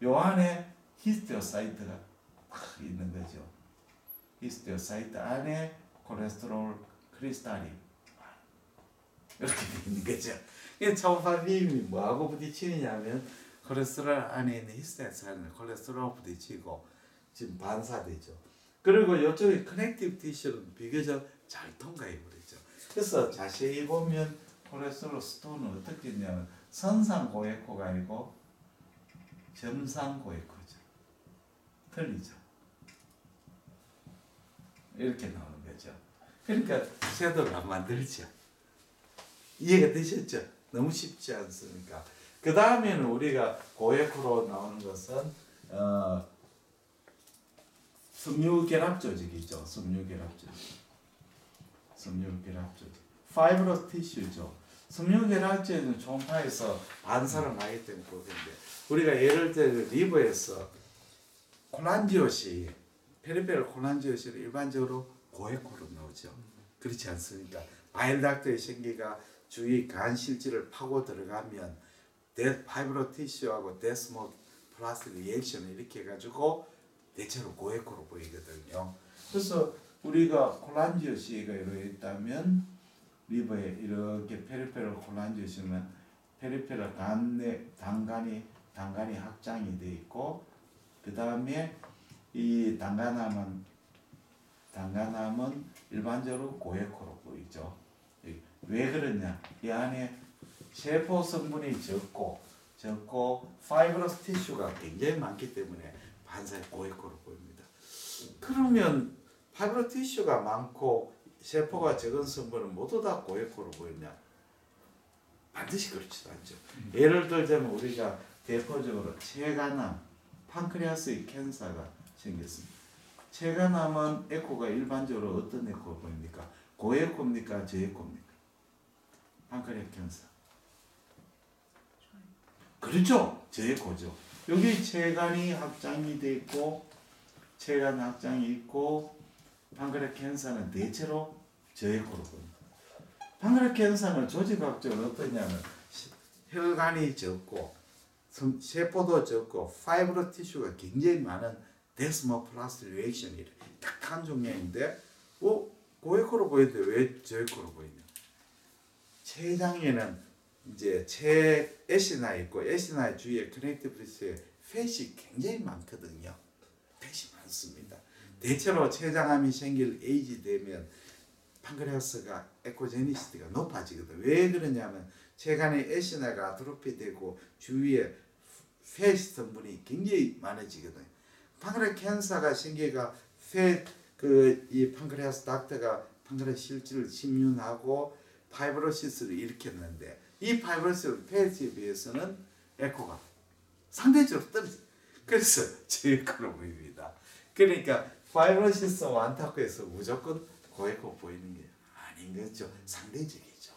요 안에 히스티오사이트가 딱 있는 거죠. 히스티오사이트 안에 콜레스테롤 크리스탈이 이렇게 있는 거죠. 이 초음파 비임이 뭐하고 부딪히느냐면 콜레스테롤 안에 있는 히스토사이트는 콜레스테롤 부딪히고 지금 반사되죠. 그리고 이쪽에 커넥티브 티슈는 비교적 잘 통과해 버리죠. 그래서 자세히 보면 콜레스테롤 스톤은 어떻게 했냐면 선상 고에코가 아니고 점상 고에코죠. 틀리죠. 이렇게 나오는 거죠. 그러니까 섀도우를 안 만들죠. 이해가 되셨죠? 너무 쉽지 않습니까? 그 다음에는 우리가 고에코로 나오는 것은 섬유결합 조직이죠. 섬유결합 조직. 파이브러스 티슈죠. 섬유결합 조직은 초음파에서 반사를 많이 때문에 그런데 우리가 예를 들어 리버에서 콜란지오시, 페리페럴 콜란지오시를 일반적으로 고에코로 나오죠. 그렇지 않습니까? 바일닥터의 생기가 주위 간 실질을 파고 들어가면 파이브로 티슈하고 데스모 플라스틱 리액션을 이렇게 해가지고 대체로 고에코로 보이거든요. 그래서 우리가 콜란지오시가 이렇게 있다면 리버에 이렇게 페리페럴 콜란지오시면 페리페럴 간내 당간이 확장이 돼 있고 그 다음에 이 단간암은 일반적으로 고에코로 보이죠. 왜 그러냐? 이 안에 세포 성분이 적고 파이브러스 티슈가 굉장히 많기 때문에 반사의 고에코로 보입니다. 그러면 파이브러스 티슈가 많고 세포가 적은 성분은 모두 다 고에코로 보이냐? 반드시 그렇지도 않죠. 예를 들자면 우리가 대표적으로 체간암, 판크레아스의 캔서가 생겼습니다. 체간암은 에코가 일반적으로 어떤 에코가 보입니까? 고에코입니까? 저에코입니까? 판크레아스 캔서. 그렇죠. 저에코죠. 여기 체간이 확장이 돼 있고 체간 확장이 있고 판크레아스 캔서는 대체로 저에코로 보입니다. 판크레아스 캔서는 조직학적으로 어떠냐면 혈관이 적고 세포도 적고 파이브러 티슈가 굉장히 많은 데스모 플라스 리액션이 딱한 종류인데 고에코로 보이는데 왜 저에코로 보이냐? 췌장에는 이제 에시나 있고 에시나 주위에 커넥티브 티슈에 팻이 굉장히 많거든요. 팻이 많습니다. 대체로 췌장암이 생길 에이지 되면 판크레아스가 에코제니시티가 높아지거든. 왜 그러냐면 췌간의 에시나가 아트로피되고 주위에 팻 성분이 굉장히 많아지거든. 판크레아스 캔서가 생기가 이 판크레아스 닥터가 판크레아스 실질을 침륜하고 파이브로시스를 일으켰는데 이 파이브로시스 팻에 비해서는 에코가 상대적으로 떨어져. 그래서 저에코로 보입니다. 그러니까 파이브로시스 완타코에서 무조건 고에코 보이는 게 아닌 거죠. 상대적이죠.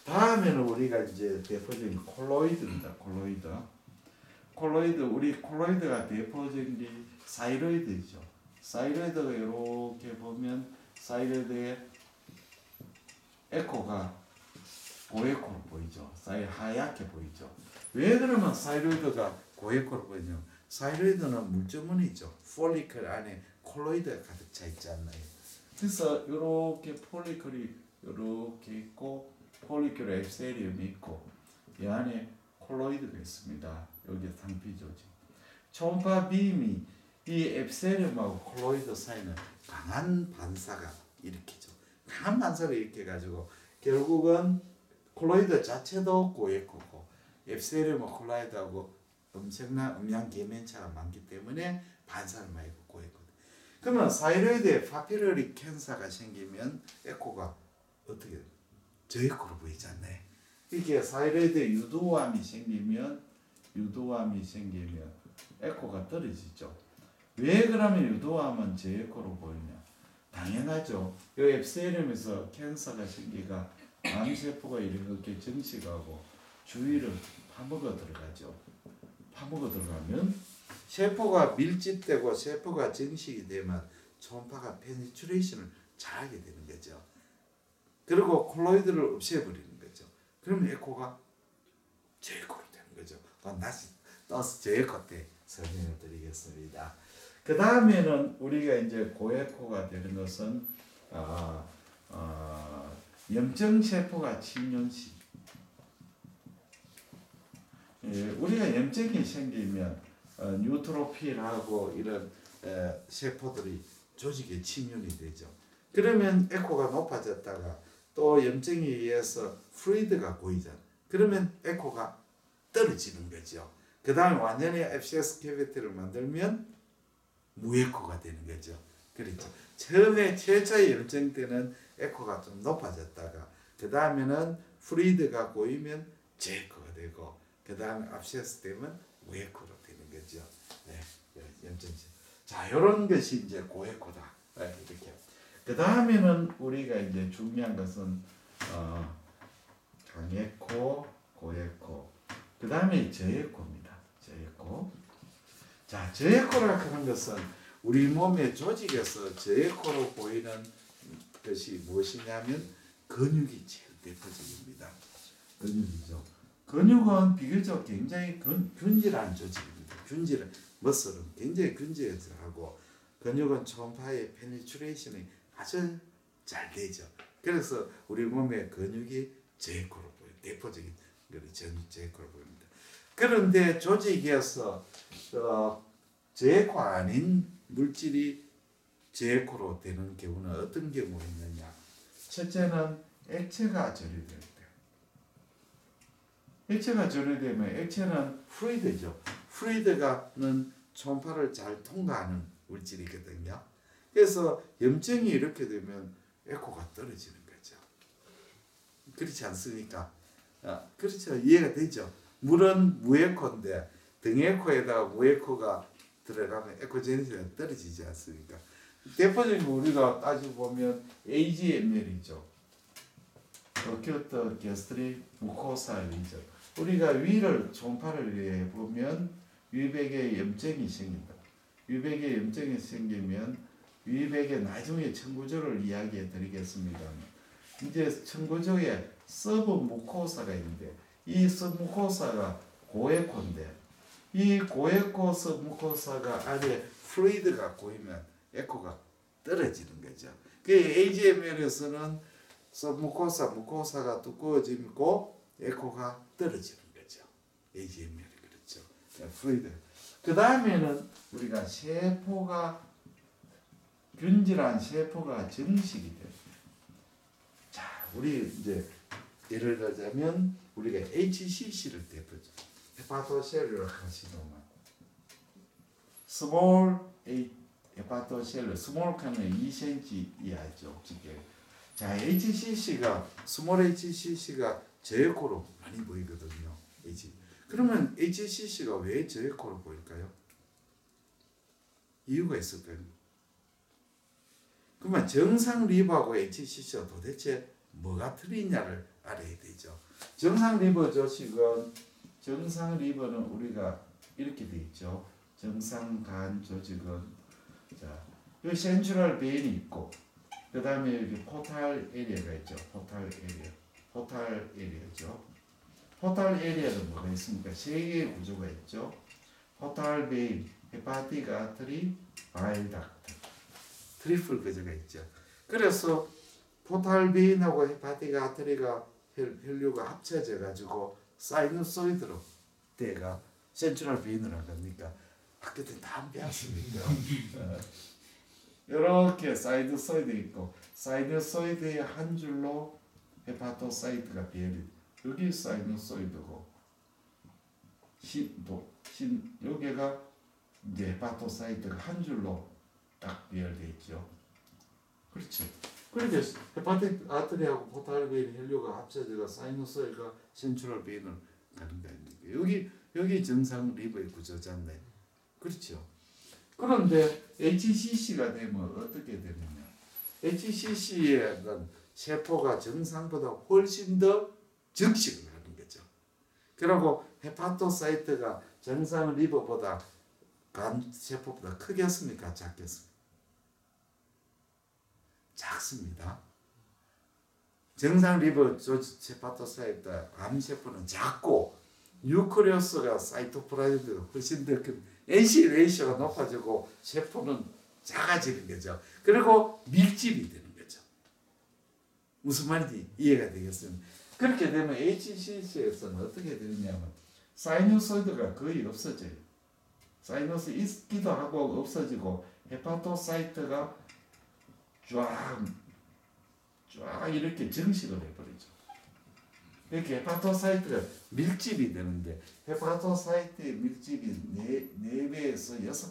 다음에는 우리가 이제 대표적인 콜로이드입니다. 우리 콜로이드가 대표적인 게 사이로이드죠. 사이로이드가 이렇게 보면 사이로이드의 에코가 고에코로 보이죠. 하얗게 보이죠. 왜 그러면 사이로이드가 고에코로 보이냐면 사이로이드는 물주머니죠. 폴리클 안에 콜로이드가 가득 차 있지 않나요? 그래서 이렇게 폴리클이 이렇게 있고 폴리클 앱세리움이 있고 이 안에 콜로이드가 있습니다. 여기 상피 조직. 초음파 빔이 이 앱세리움하고 콜로이드 사이는 강한 반사가 일으키죠. 강한 반사를 일으켜가지고 결국은 콜로이드 자체도 고에코고 앱세리움과 콜로이드하고 엄청난 음양 계면차가 많기 때문에 반사를 많이 고에코. 그러면 사이로이드에 파피러리 캔서가 생기면 에코가 어떻게 돼요? 저에코로 보이지 않나요? 이게 사이로이드 유도암이 생기면 에코가 떨어지죠. 왜 그러면 유도암은 저에코로 보이냐? 당연하죠. 이 앱셀름에서 캔서가 생기가 암세포가 이렇게 증식하고 주위를 파먹어 들어가죠. 파먹어 들어가면 세포가 밀집되고 세포가 증식이 되면 초음파가 페니트레이션을 잘하게 되는 거죠. 그리고 콜로이드를 없애버리는 거죠. 그러면 에코가 저에코로 되는 거죠. 다시 저에코 때 설명을 드리겠습니다. 그 다음에는 우리가 이제 고에코가 되는 것은 염증 세포가 침륜시. 우리가 염증이 생기면 뉴트로필하고 이런 세포들이 조직에 침륜이 되죠. 그러면 에코가 높아졌다가 또 염증에 의해서 플루이드가 고이잖아. 그러면 에코가 떨어지는 거죠. 그 다음에 완전히 앱시스 캐비티를 만들면 무에코가 되는 거죠. 그렇죠. 처음에 최초의 염증 때는 에코가 좀 높아졌다가 그 다음에는 플루이드가 고이면 저에코가 되고 그 다음에 앱시스 되면 무에코로 되는 거죠. 네, 염증. 자, 이런 것이 이제 고에코다. 이렇게. 그 다음에는 우리가 이제 중요한 것은 강에코, 고에코. 그 다음에 저에코입니다. 저에코. 자, 저에코라 하는 것은 우리 몸의 조직에서 저에코로 보이는 것이 무엇이냐면 근육이 제일 대표적입니다. 근육이죠. 근육은 비교적 굉장히 균질한 조직입니다. 균질한 머슬은 굉장히 균질하고 근육은 초음파의 페니트레이션이 아주 잘 되죠. 그래서 우리 몸의 근육이 저에코로 보여요. 대표적인 저에코로 보입니다. 그런데 조직에서 저에코 아닌 물질이 저에코로 되는 경우는 어떤 경우가 있느냐? 첫째는 액체가 절유될 때. 액체가 절유되면 액체는 플루이드죠. 플루이드가는 초음파를 잘 통과하는 물질이거든요. 그래서 염증이 이렇게 되면 에코가 떨어지는 거죠. 그렇지 않습니까? 그렇죠. 이해가 되죠. 물은 무에코인데 등에코에다가 무에코가 들어가면 에코제니스가 떨어지지 않습니까? 대표적으로 우리가 따져보면 AGML이죠. 어큐트 게스트릭 무코사이죠. 우리가 위를 초음파를 위해 보면 위백에 염증이 생긴다. 위백에 염증이 생기면 위백에 나중에 청구조를 이야기해 드리겠습니다. 이제 청구조에 서브 무코사가 있는데 이 서브 무코사가 고에코인데 이 고에코 서브 무코사가 안에 플루이드가 고이면 에코가 떨어지는 거죠. 그 AGML에서는 서브 무코사가 두꺼워지고 에코가 떨어지는 거죠. AGML이 그렇죠. 플루이드. 그 다음에는 우리가 균질한 세포가 증식이 돼요. 자, 우리 이제 예를 들자면 우리가 HCC를 대표죠. 헤파토셀룰러 카시노마. 스몰 헤파토셀룰러, 스몰 칸은 2cm 이하죠. 자, 스몰 HCC가 저에코로 많이 보이거든요. 그러면 HCC가 왜 저에코로 보일까요? 이유가 있을까요? 그러면 정상 리버하고 HCC가 도대체 뭐가 틀리냐를 알아야 되죠. 정상 리버 조직은 정상 리버는 우리가 이렇게 돼 있죠. 정상 간 조직은 자, 여기 센트럴 베인이 있고 그 다음에 여기 포탈 에리아가 있죠. 포탈 에리아죠. 포탈 에리아는 뭐가 있습니까? 세 개의 구조가 있죠. 포탈 베인, 헤파틱 아터리, 바일 닥터. 트리플 구조가 있죠. 그래서 포탈 베인하고 헤파틱 아터리가 혈류가 합쳐져 가지고 사이누소이드로 때가 센트럴 베인을 합니까? 학교 때 다 배웠습니까? 이렇게 사이누소이드 있고 사이누소이드의 한 줄로 헤파토사이트가 배열이 여기 사이누소이드고 여기가 이제 헤파토사이트가 한 줄로 딱 배열돼 있죠. 그렇죠. 그러니까 헤파틱 아트리하고 포탈 베인 혈류가 합쳐져가 사이노소이가 센트럴 베인을 가는 거 아닙니까? 여기 정상 리버의 구조잖아요. 그렇죠. 그런데 HCC가 되면 어떻게 되느냐? HCC의 세포가 정상보다 훨씬 더 증식을 하는 거죠. 그리고 헤파토사이트가 정상 리버보다 간 세포보다 크겠습니까? 작겠습니까? 작습니다. 정상 리버 헤파토사이트 암 세포는 작고 유크리오스가 사이토플라즘보다 훨씬 더 큰 NC 레이셔가 높아지고 세포는 작아지는 거죠. 그리고 밀집이 되는 거죠. 무슨 말인지 이해가 되겠습니다. 그렇게 되면 HCC에서는 어떻게 되느냐면 사이누소이드가 거의 없어져요. 사이너스 있기도 하고 없어지고 헤파토사이트가 쫙 이렇게 정식을 해버리죠. 이렇게 헤파토사이트가 밀집이 되는데 헤파토사이트의 밀집이 4배에서 6배.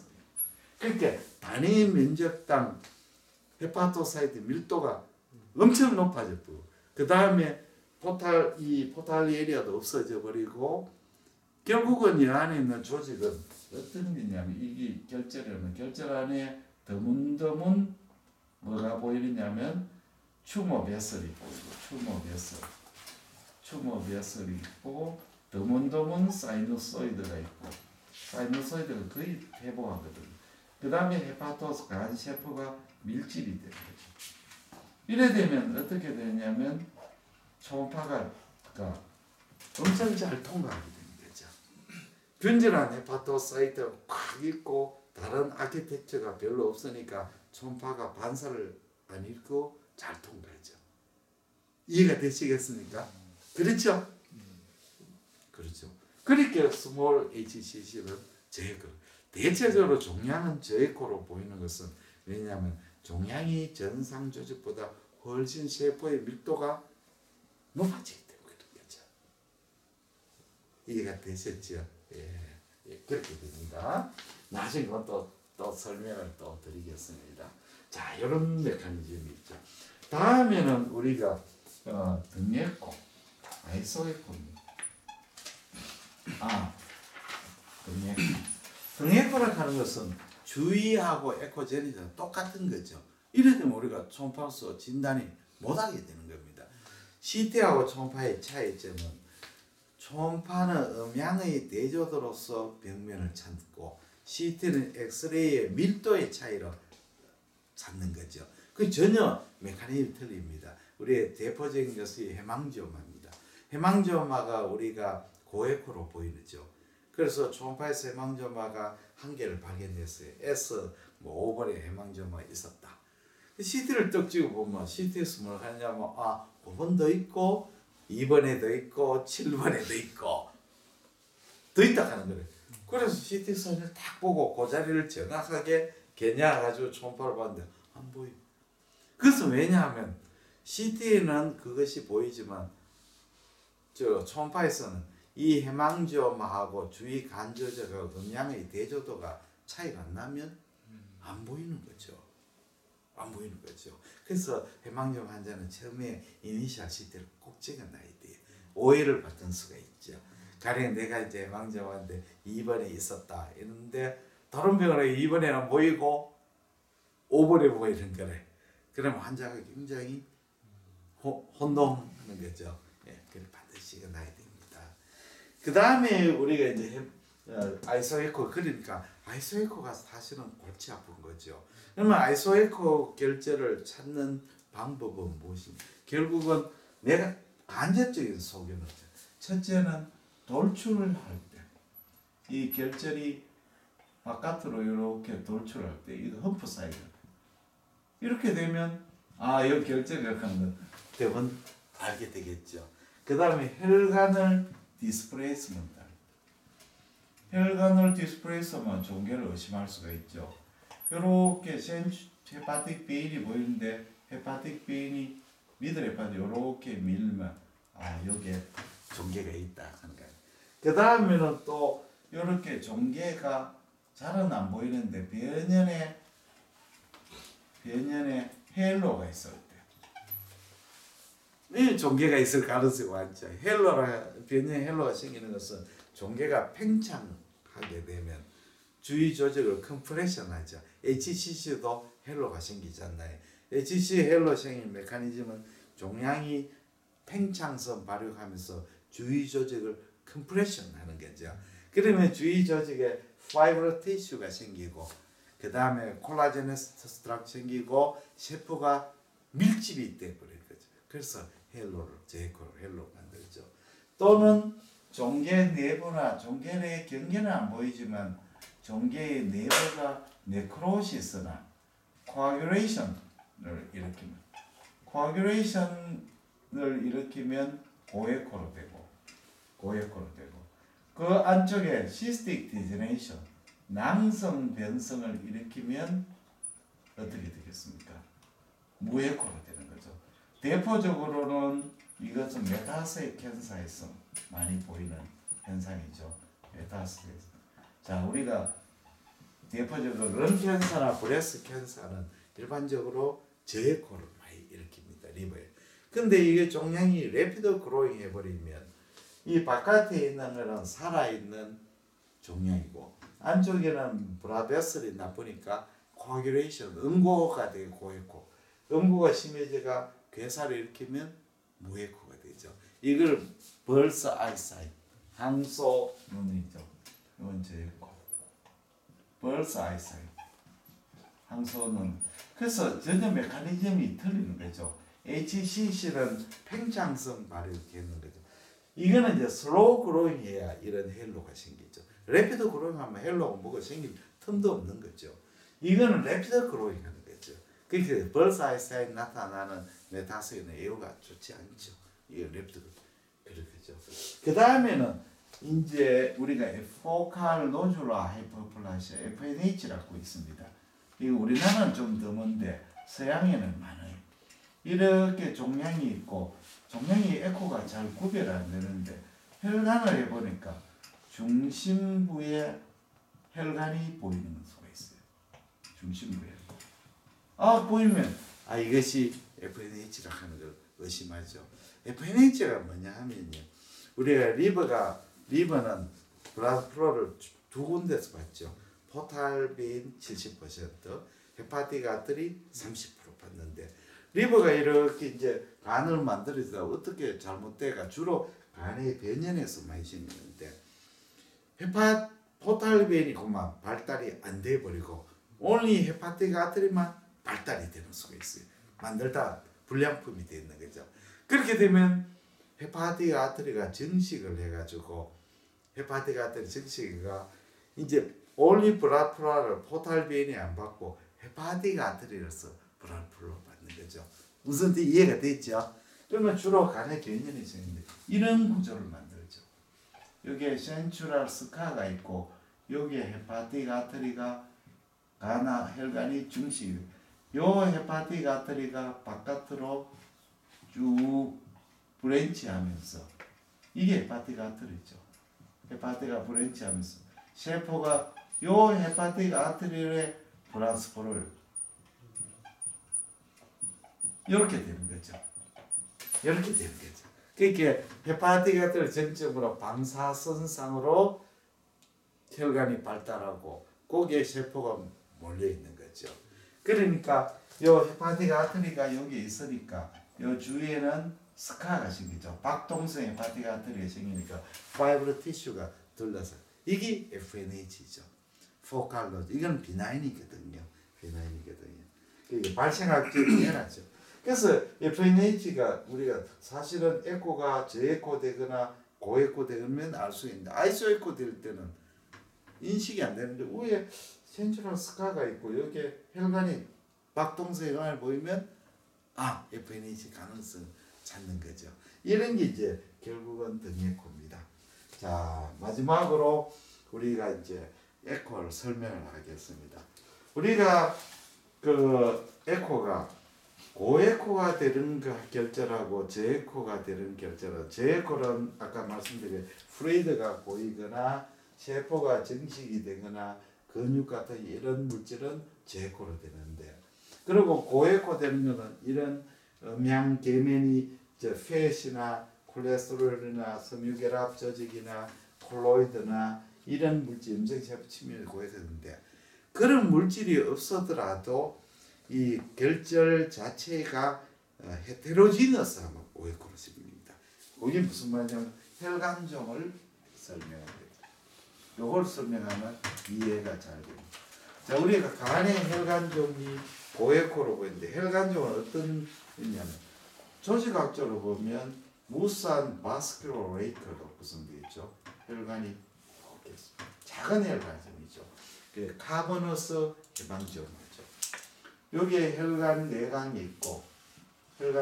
그러니까 단위 면적당 헤파토사이트 밀도가 엄청 높아졌고 그 다음에 포탈 에리아도 없어져 버리고 결국은 이 안에 있는 조직은 어떤 게냐면 이게 결절 안에 드문드문 뭐가 보이느냐면 추모 베슬이 보이고 추모 베슬이 있고 드문드문 사이누소이드가 있고 사이누소이드가 거의 회복하거든요. 그 다음에 헤파토스 간 세포가 밀집이 되는 거죠. 이래 되면 어떻게 되냐면 초음파가 엄청 잘 통과하게 되는 거죠. 균질한 헤파토사이트가 꽉 있고 다른 아키텍처가 별로 없으니까 초음파가 반사를 안 읽고 잘 통과하죠. 이해가 되시겠습니까? 그렇죠? 그렇죠. 그러니까 스몰 HCC는 저에코. 대체적으로 종양은 저에코로 보이는 것은 왜냐하면 종양이 전상 조직보다 훨씬 세포의 밀도가 높아지기 때문에 그런 거죠. 이해가 되셨죠? 예, 그렇게 됩니다. 나중에 또 설명을 또 드리겠습니다. 자, 이런 메커니즘이 있죠. 다음에는 우리가 등에코, 아이소에코입니다. 등에코라 하는 것은 주의하고 에코제니는 똑같은 거죠. 이래 되면 우리가 초음파로서 진단이 못하게 되는 겁니다. CT하고 초음파의 차이점은 초음파는 음향의 대조도로서 벽면을 찾고 CT는 엑스레이의 밀도의 차이로 찾는 거죠. 그 전혀 메커니즘이 틀립니다. 우리의 대표적인 것이 해망지오마입니다. 해망지오마가 우리가 고에코로 보이죠. 그래서 초음파에서 해망지오마가 한 개를 발견했어요. S 5번에 해망지오마가 있었다. CT를 떡 찍어 보면 CT에서 뭘 하냐면 5번도 있고 2번에도 있고 7번에도 있고 더 있다 하는 거예요. 그래서 CT 선을 딱 보고 그 자리를 정확하게 겨냥해가지고 초음파를 봤는데 안 보여. 그래서 왜냐하면 CT에는 그것이 보이지만 초음파에서는 이 해망지오마하고 주위 간조제가 음양의 대조도가 차이가 안 나면 안 보이는 거죠. 안 보이는 거죠. 그래서 해망지오마 환자는 처음에 이니셜 CT를 꼭 찍어놔야 돼요. 오해를 받을 수가 있죠. 가령 내가 이제 해망지오마인데 2번에 있었다 이런데 다른 병원에 2번에는 보이고 5번에 보이는 거래. 그러면 환자가 굉장히 혼동하는 거죠. 예, 그래 반드시 찍어놔야 됩니다. 그 다음에 우리가 이제 아이소에코 그러니까 아이소에코가 사실은 골치 아픈 거죠. 그러면 아이소에코 결절을 찾는 방법은 무엇입니까? 결국은 내가 간접적인 소견을 첫째는 돌출을 할 때 이 결절이 바깥으로 이렇게 돌출할 때 이거 험프 사이드 이렇게 되면 여기 결절이라고 하는 건 대부분 알게 되겠죠. 그 다음에 혈관을 디스플레이스먼트 혈관을 디스플레이스먼트 종괴를 의심할 수가 있죠. 이렇게 헤파틱 베인이 보이는데 헤파틱 베인이 미들 헤파틱 이렇게 밀면 여기에 종괴가 있다 하는 거예요. 그 다음에는 또 이렇게 종괴가 잘은 안 보이는데 배연의 변연에 헬로가 있을 때. 이 종괴가 있을 가능성이 많죠. 변연 헬로가 생기는 것은 종괴가 팽창하게 되면 주위 조직을 컴프레션하죠. HCC도 헬로가 생기잖아요. HCC 헬로 생긴 메커니즘은 종양이 팽창성 발육하면서 주위 조직을 컴프레션하는 거죠. 그러면 주위 조직에 파이브러 티슈가 생기고 그 다음에 콜라제네스 스트럭처 생기고 세포가 밀집이 돼버린 거죠. 그래서 헬로를 제코로 헬로 만들죠. 또는 종괴 내부나 종괴 내 경계는 안 보이지만 종괴의 내부가 네크로시스나 코아귤레이션을 일으키면 고에코로 되고 그 안쪽에 시스틱 디제네이션 낭성 변성을 일으키면 어떻게 되겠습니까? 무에코로 되는 거죠. 대표적으로는 이것은 메타스의 캔서에서 많이 보이는 현상이죠. 메타스의. 자, 우리가 대표적으로 런 캔서나 브레스트 캔서는 일반적으로 저에코를 많이 일으킵니다. 리버에. 근데 이게 종양이 레피드 그로잉 해버리면 이 바깥에 있는 거는 살아있는 종양이고 안쪽에는 브라베슬이 나쁘니까 코아귤레이션, 응고가 되고 고에코. 응고가 심해져가 괴사를 일으키면 무에코가 되죠. 이걸 벌스 아이사이트, 항소 눈이죠. 이건 저에코. 벌스 아이사이트, 항소 눈. 그래서 전혀 메커니즘이 틀리는 거죠. HCC는 팽창성 발육하는 거죠. 이거는 이제 슬로우 그로잉 해야 이런 헬로가 생기죠. 래피드 그로잉 하면 헬로가 뭐가 생길 틈도 없는 거죠. 이거는 래피드 그로잉 하는 거죠. 그러니까 벌스 아이사이트 나타나는 메타스에는 애호가 좋지 않죠. 이게 래피드 그렇죠. 그 다음에는 이제 우리가 포칼 노듈라 하이퍼플라시아 FNH라고 있습니다. 이거 우리나라는 좀 드문데 서양에는 많아요. 이렇게 종양이 있고 종양이 에코가 잘 구별 안 되는데 혈관을 해보니까 중심부에 혈관이 보이는 수가 있어요. 중심부에. 보이면 이것이 FNH라 하는 걸 의심하죠. FNH가 뭐냐 하면요. 우리가 리버는 블라드 플로를 두 군데서 봤죠. 포탈빈 70%, 헤파틱 아트리 30% 봤는데 리버가 이렇게 이제 간을 만들어서 어떻게 잘못돼가 주로 간의 변연에서 많이 생기는데 포탈빈이 그만 발달이 안 돼 버리고 only 헤파틱 아트리만 발달이 되는 수가 있어요. 만들다 불량품이 되는 거죠. 그렇게 되면 헤파틱 아트리가 증식을 해가지고 헤파틱 아트리 증식가 이제 only 블라플라를 포탈빈이 안 받고 헤파틱 아트리로서 블라플로 받는 거죠. 무슨 뜻 이해가 됐죠? 그러면 주로 간의 변연이 생기는데 이런 구조를 만들죠. 여기에 센츄럴 스카가 있고 여기에 헤파틱 아트리가 혈관이 중심. 요 헤파틱 아트리가 바깥으로 쭉 브랜치하면서 이게 헤파틱 아트리죠. 헤파틱가 브랜치하면서 세포가 요 헤파틱 아트리의 트랜스포를 이렇게 되는 거죠. 이렇게 되는 거죠. 그러니까 헤파틱 아트리 전적으로 방사선상으로 혈관이 발달하고 거기에 세포가 몰려 있는 거죠. 그러니까 요 헤파틱 아트리가 여기 있으니까 요 주위에는 스카가 생기죠. 박동성 헤파틱 아트리가 생기니까 파이브러 티슈가 둘러서 이게 FNH죠. 포칼로 이건 비나인이거든요. 이게 발생학적인 변화죠. 그래서 FNH가 우리가 사실은 에코가 저에코 되거나 고에코 되면 알 수 있는데 아이소에코 될 때는 인식이 안 되는데 위에 센트럴 스카가 있고 여기에 혈관이 박동성 혈관을 보이면 FNH 가능성 찾는 거죠. 이런 게 이제 결국은 등에코입니다. 자, 마지막으로 우리가 이제 에코를 설명을 하겠습니다. 우리가 그 에코가 고에코가 되는 결절하고 저에코가 되는 결절하고 저에코는 아까 말씀드린 프루이드가 보이거나 세포가 증식이 되거나 근육 같은 이런 물질은 저에코로 되는데 그리고 고에코 되는 거는 이런 음양 계면이 팻이나 콜레스테롤이나 섬유결합 조직이나 콜로이드나 이런 물질 염증세포 침입에 고해되는데 그런 물질이 없어더라도 이 결절 자체가 헤테로지너스하면 고에코로 생깁니다. 그게 무슨 말이냐면 혈관종을 설명합니다. 요걸 설명하면 이해가 잘 됩니다. 자, 우리가 간의 혈관종이 고에코로 보이는데 혈관종은 어떤 있냐면 조직학적으로 보면 무산 바스큘러 레이크로 구성되어 있죠. 혈관이 작은 혈관종이죠. 카버너스 해방종이죠. 여기에 혈관 내강이 있고 그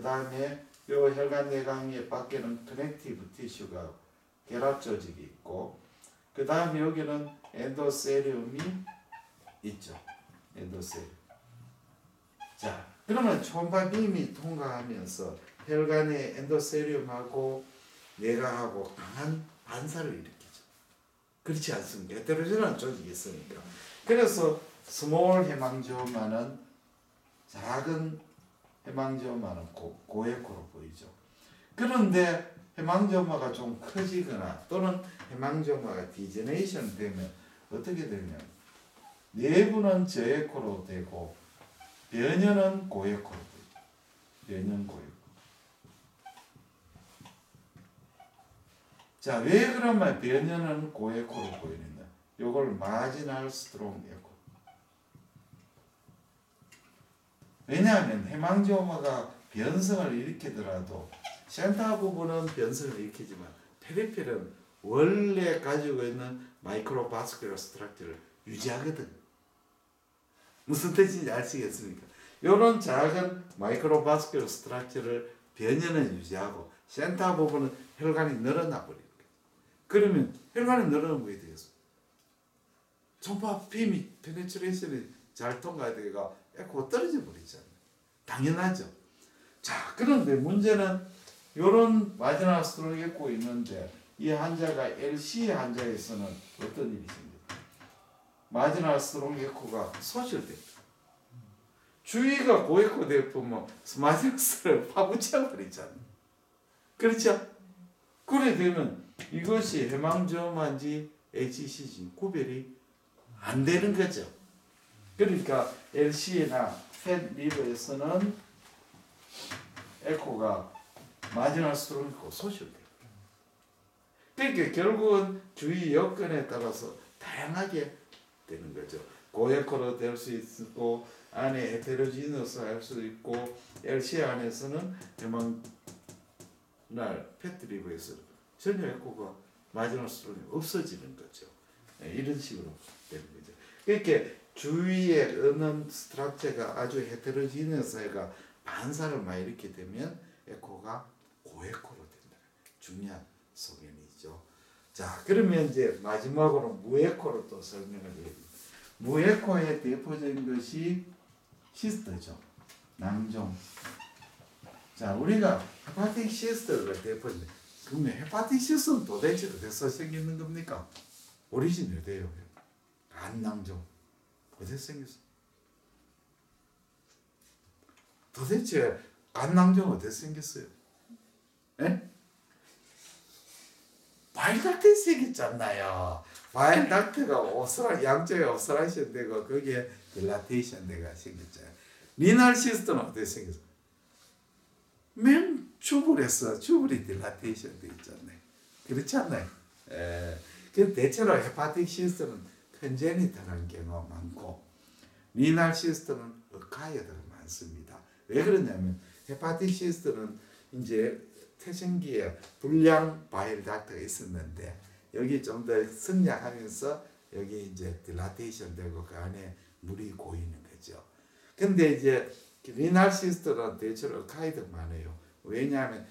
다음에 요 혈관 내강의 밖에는 커넥티브 티슈가 결합 조직이 있고 그 다음에 여기는 엔도세리움이 있죠. 엔도세리움. 자, 그러면 초음파 빔이 통과하면서 혈관의 엔도세리움하고 내강하고 강한 반사를 일으키죠. 그렇지 않습니까? 헤테로지너한 조직이 있으니까. 그래서 스몰 해망지오마는 작은 해망지오마는 고에코로 보이죠. 그런데 해망지오마가 좀 커지거나 또는 해망지오마가 디제네이션 되면 어떻게 되냐면 내부는 저에코로 되고 변연은 고에코로 보이죠. 변연 고에코. 자, 왜 그러면 변연은 고에코로 보이느냐? 요걸 마지널 스트롱 에코. 왜냐하면 해망지오마가 변성을 일으키더라도 센터 부분은 변성을 일으키지만 페리페리는 원래 가지고 있는 마이크로바스큘러 스트럭처를 유지하거든. 무슨 뜻인지 아시겠습니까? 이런 작은 마이크로바스큘러 스트럭처를 변연은 유지하고 센터 부분은 혈관이 늘어나 버리는 거예요. 그러면 혈관이 늘어나면 왜 되겠어? 초음파 빔이 페네트레이션이 잘 통과되가 에코가 떨어져 버리잖아요. 당연하죠. 자, 그런데 문제는 이런 마지막 스트롱 에코 있는데 이 환자가 LC 환자에서는 어떤 일이 생깁니까? 마지막 스트롱 에코가 소실됩니다. 주위가 고에코 되면 마지막스를 파묻혀 버리잖아요. 그렇죠? 그래 되면 이것이 해망지오마인지 HCG 구별이 안 되는 거죠. 그러니까 LC나 팻 리버에서는 에코가 마지막 스트롱 에코 소실돼요. 그러니까 결국은 주위 여건에 따라서 다양하게 되는 거죠. 고에코로 될 수 있고 안에 헤테로지너스 할 수 있고 LC 안에서는 해망날 팻 리버에서 전혀 에코가 마지막 스트롱이 없어지는 거죠. 이런 식으로 되는 거죠. 그러니까 주위에 어느 스트럭처가 아주 헤테로지너스가 반사를 많이 이렇게 되면 에코가 고에코로 된다. 중요한 소견이죠. 자, 그러면 이제 마지막으로 무에코로 또 설명을 드립니다. 무에코의 대표적인 것이 시스트죠. 낭종. 자, 우리가 헤파틱 시스트가 대표인데 그러면 헤파틱 시스트는 도대체 어디서 생기는 겁니까? 오리진이 어디예요? 간낭종. 어디서 생겼어? 도대체 간낭종 어디서 생겼어요? 에? 바일닥트에서 생겼잖아요. 바일닥트가 양쪽에 옵스트럭션 되고 거기에 딜라테이션 되가 생겼잖아요. 리날 시스템은 어떻게 생겼어? 맨 주불에서 주불이 딜라테이션 돼 있잖아요. 그렇지 않나요? 그 대체로 헤파틱 시스템은 컨제니탈한 경우가 많고 리날 시스템은 어카이어드가 많습니다. 왜 그러냐면 헤파틱 시스템은 이제 태생기에 불량 바일 닥터가 있었는데 여기 좀 더 성장하면서 여기 이제 딜라테이션 되고 그 안에 물이 고이는 거죠. 근데 이제 리날 시스템은 대체로 어카이어드가 많아요. 왜냐하면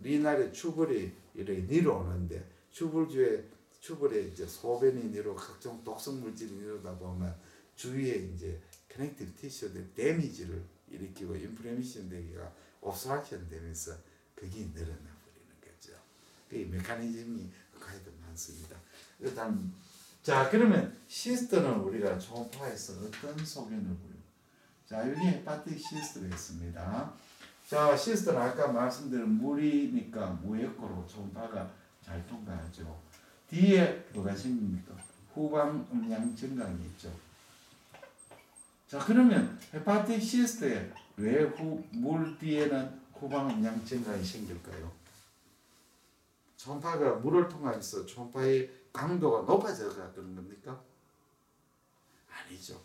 리날의 추불이 이렇게 내려오는데 추불에 이제 소변이 내려 각종 독성 물질이 내려오다 보면 주위에 이제 커넥티브 티슈들 데미지를 일으키고 인플레이션 되기가 옵스트럭션 되면서 그게 늘어나 버리는 거죠. 그 메커니즘이 가이드 많습니다. 일단 자, 그러면 시스트는 우리가 초음파에서 어떤 소견을 보여? 자, 여기 헤파틱 시스트가 있습니다. 자, 시스트는 아까 말씀드린 물이니까 무에코로 초음파가 잘 통과하죠. 뒤에 뭐가 생깁니까? 후방 음량 증강이 있죠. 자, 그러면 헤파틱 시스트에 왜 물 뒤에는 후방 음량 증강이 생길까요? 초음파가 물을 통해서 초음파의 강도가 높아져가 그런 겁니까? 아니죠.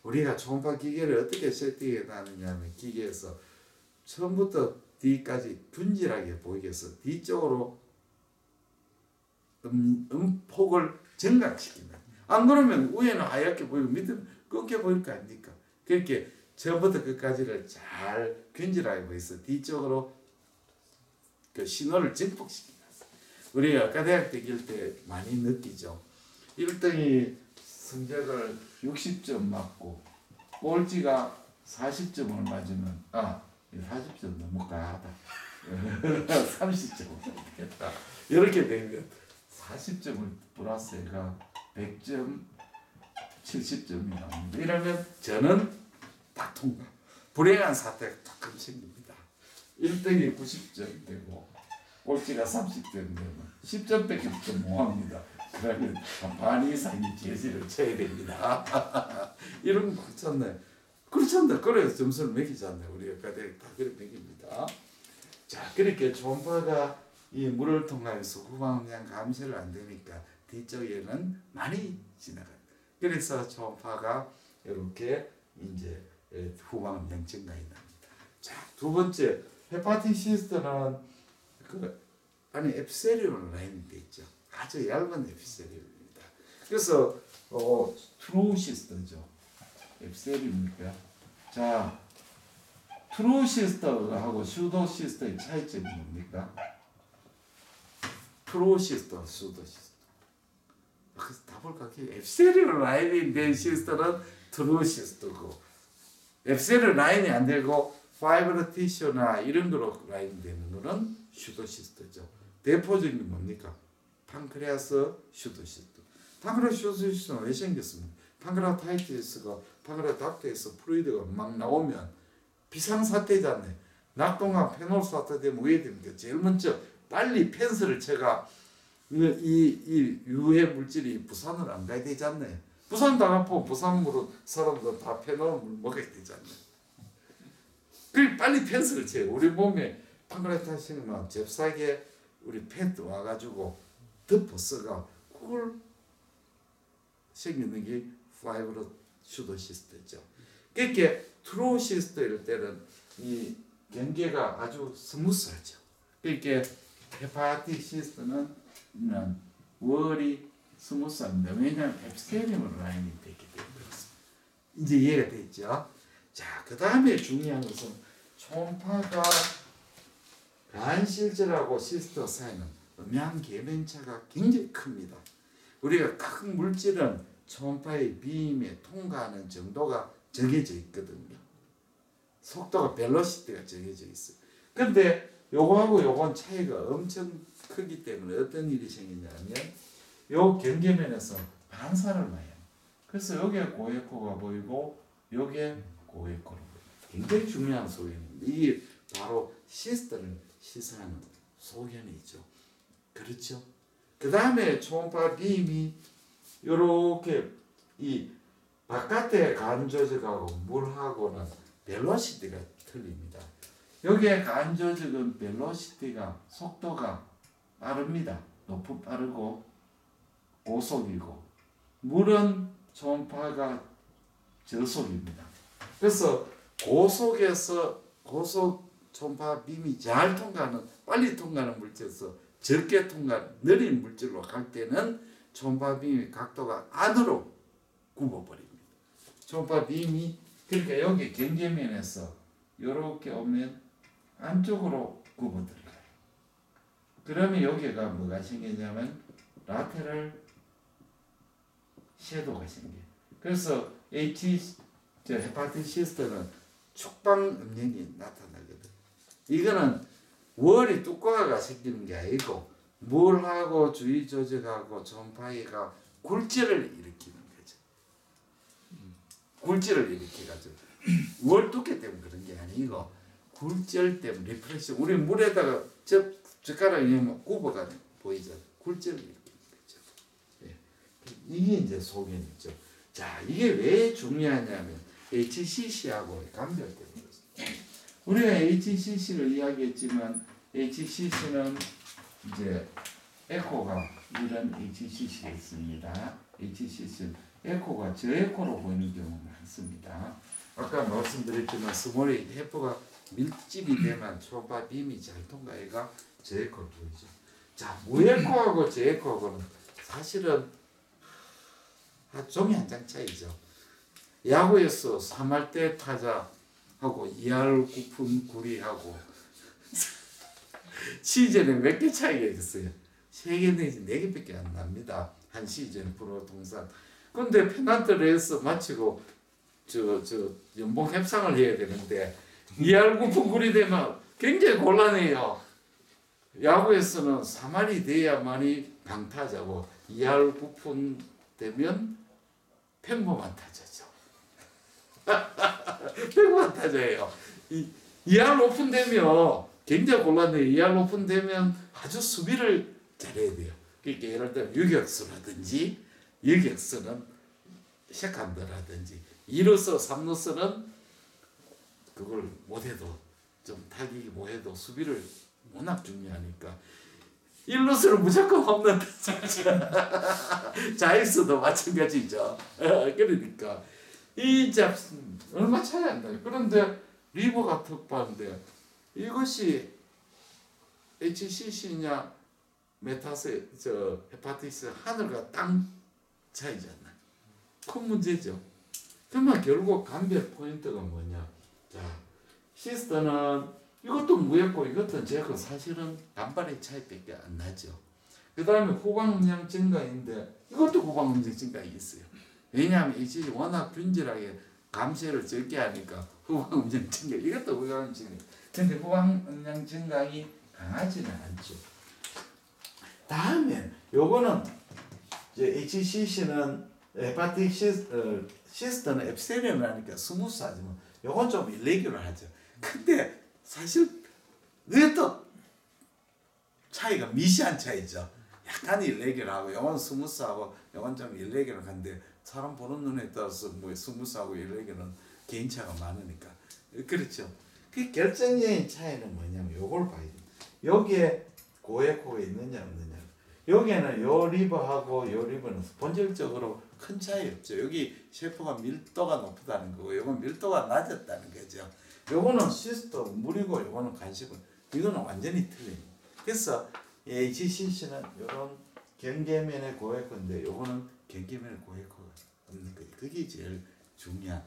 우리가 초음파 기계를 어떻게 세팅해 놨느냐면 기계에서 처음부터 뒤까지 균질하게 보이게 해서 뒤쪽으로 음폭을 증강시킨다. 안 그러면 위에는 하얗게 보이고 밑에는 검게 보일 거 아닙니까? 그렇게 처음부터 끝까지를 잘 균질하게 보여서 뒤쪽으로 그 신호를 증폭시킨다. 우리가 아까대학 다닐 때 많이 느끼죠. 1등이 성적을 60점 맞고 꼴찌가 40점을 맞으면 40점 너무 과하다. 30점을 맞겠다. 이렇게 되면 40점을 플러스해가 100점, 70점이 나옵니다. 이러면 저는 딱 통과. 불행한 사태가 가끔 생깁니다. 1등이 90점 되고 꼴찌가 30점 되면 10점밖에 못 합니다. 그러면 반 이상이 제시를 쳐야 됩니다. 이런 거 그렇잖아요. 그렇잖아요. 그래서 점수를 매기잖아요. 우리가 과대 다 그렇게 매깁니다. 자, 그렇게 초음파가 이 물을 통해서 후방 음량 감시를 안 되니까 뒤쪽에는 많이 지나가요. 그래서 초음파가 이렇게 이제 후방 음량 증가가 납니다. 자, 두 번째 헤파틱 시스트는 그 안에 에피셀리온 라인이 돼 있죠. 아주 얇은 에피셀리온입니다. 그래서 트루 시스트죠. 에피셀리온입니까? 자, 트루 시스트하고 슈도 시스트의 차이점이 뭡니까? 트루 시스트와 슈도 시스트. 그래서 답을 갖기 에피셀리온 라인이 된 시스트는 트루 시스트고 에피셀리온 라인이 안 되고 파이브러 티슈나 이런 거로 라인 되는 거는 슈도 시스트죠. 대표적인 게 뭡니까? 판크레아스 슈도 시스트. 판크레아스 슈도 시스트는 왜 생겼습니까? 판크레아타이티스가 판크레아닥트에서 플루이드가 막 나오면 비상사태잖아요. 낙동강 페놀사태 되면 왜 됩니까? 제일 먼저 빨리 펜스를 쳐가 이 유해 물질이 부산을 안 가야 되지 않나요? 부산 당하고 부산으로 사람들 다 페놀 물 먹어야 되잖아요. 그 빨리 펜스를 쳐요. 우리 몸에 판크레아타이티스는 잽싸게 우리 펜트 와가지고 덮어서가 그걸 생기는 게 파이브로 슈도 시스트죠. 그렇게 트루 시스트일 때는 이 경계가 아주 스무스하죠. 그렇게 헤파틱 시스트는 월이 스무스합니다. 왜냐하면 에피셀리온 라인이 되기 때문에 그렇습니다. 이제 이해가 됐죠? 자, 그 다음에 중요한 것은 초음파가 간실절하고 시스터 사이는 음양 계면차가 굉장히 큽니다. 우리가 큰 물질은 초음파의 비임에 통과하는 정도가 정해져 있거든요. 속도가 벨로시티가 정해져 있어요. 근데 요거하고 요건 차이가 엄청 크기 때문에 어떤 일이 생기냐면 요 경계면에서 반사를 많이 해요. 그래서 여기에 고에코가 보이고 여기에 고에코로 보여요. 굉장히 중요한 소견입니다. 이게 바로 시스터를 시사하는 소견이죠. 그렇죠? 그 다음에 초음파 빔이 이렇게 이 바깥에 간조직하고 물하고는 벨로시티가 틀립니다. 여기에 간조직은 벨로시티가 속도가 빠릅니다. 높고 빠르고 고속이고 물은 초음파가 저속입니다. 그래서 고속에서 고속 초음파 빔이 잘 통과하는 빨리 통과하는 물질에서 적게 통과하는 느린 물질로 갈 때는 초음파 빔의 각도가 안으로 굽어버립니다. 초음파 빔이 그러니까 여기 경계면에서 이렇게 오면 안쪽으로 굽어 들어가요. 그러면 여기가 뭐가 생기냐면 라테럴 섀도우가 생겨요. 그래서 헤파틱 시스트는 축방 음영이 나타나거든. 이거는 월이 뚜껑가 생기는 게 아니고 물하고 주위 조직하고 초음파가 굴절을 일으키는 거죠. 굴절을 일으켜가지고 월 두께 때문에 그런 게 아니고 굴절 때문에 리프레시. 우리 물에다가 젓가락이 굽어가 보이죠. 굴절을 일으키는 거죠. 예. 이게 이제 소견이죠. 자, 이게 왜 중요하냐면 HCC하고 감별 때문에. 우리가 HCC를 이야기했지만 HCC는 이제 에코가 이런 HCC가 있습니다. HCC 에코가 저에코로 보이는 경우가 많습니다. 아까 말씀드렸지만 스몰 해포가 밀집이 되면 초음파 빔이 잘 통과해가 저에코로 보이죠. 자, 무에코하고 저에코하고는 사실은 종이 한 장 차이죠. 야구에서 3할대 타자하고 2할 9푼 구리하고 시즌에 몇 개 차이가 있어요. 3개 내지 4개밖에 안 납니다. 한 시즌 프로 통산. 근데 페넌트 레이스 마치고 저 연봉 협상을 해야 되는데 2할 9푼 구리 되면 굉장히 곤란해요. 야구에서는 3할이 돼야만이 강타자고 2할 9푼 되면 평범한 타자죠. 평범한 타자예요. 2할 오픈되면 굉장히 곤란해요. 2할 오픈되면 아주 수비를 잘해야 돼요. 그러니까 예를 들어 유격수라든지 유격수는 세컨드라든지 2루수 3루수는 그걸 못해도 좀 타격이 못해도 수비를 워낙 중요하니까 1루수는 무조건 홈런 자익수도 마찬가지죠. 그러니까 이 잡스 얼마 차이 안 나요. 그런데 리버가 특파인데 이것이 HCC냐 메타세 헤파티스 하늘과 땅 차이잖아요. 큰 문제죠. 그러면 결국 감별 포인트가 뭐냐? 자, 시스터는 이것도 무했고 이것도 제거 사실은 반발의 차이밖에 안 나죠. 그 다음에 후방 음량 증가인데 이것도 후방 음량 증가가 있어요. 왜냐하면 이 워낙 균질하게 감쇄를 적게 하니까 후방 음량 증가. 이것도 후방 음량 증가. 근데 후방 음량 증가가 강하지는 않죠. 다음에 요거는 이제 HCC는 헤파틱 시스터는 앱세리언을 하니까 스무스하지만 요건 좀 일레귤러하죠. 근데 사실 이것도 차이가 미시한 차이죠. 약간 일레귤러하고 요건 스무스하고 요건 좀 일레귤러한데 사람 보는 눈에 따라서 뭐 스무스하고 일레귤러는 개인차가 많으니까 그렇죠. 그 결정적인 차이는 뭐냐면 요걸 봐야 돼. 여기에 고에코가 있느냐 없느냐. 여기에는 요 리버하고 요 리버는 본질적으로 큰 차이 없죠. 여기 셰퍼가 밀도가 높다는 거고 요건 밀도가 낮았다는 거죠. 요거는 시스터 물이고 요거는 간식은 이거는 완전히 틀립니다. 그래서 HCC는 요런 경계면의 고에코인데 요거는 경계면의 고에코가 없는 거예요. 그게 제일 중요한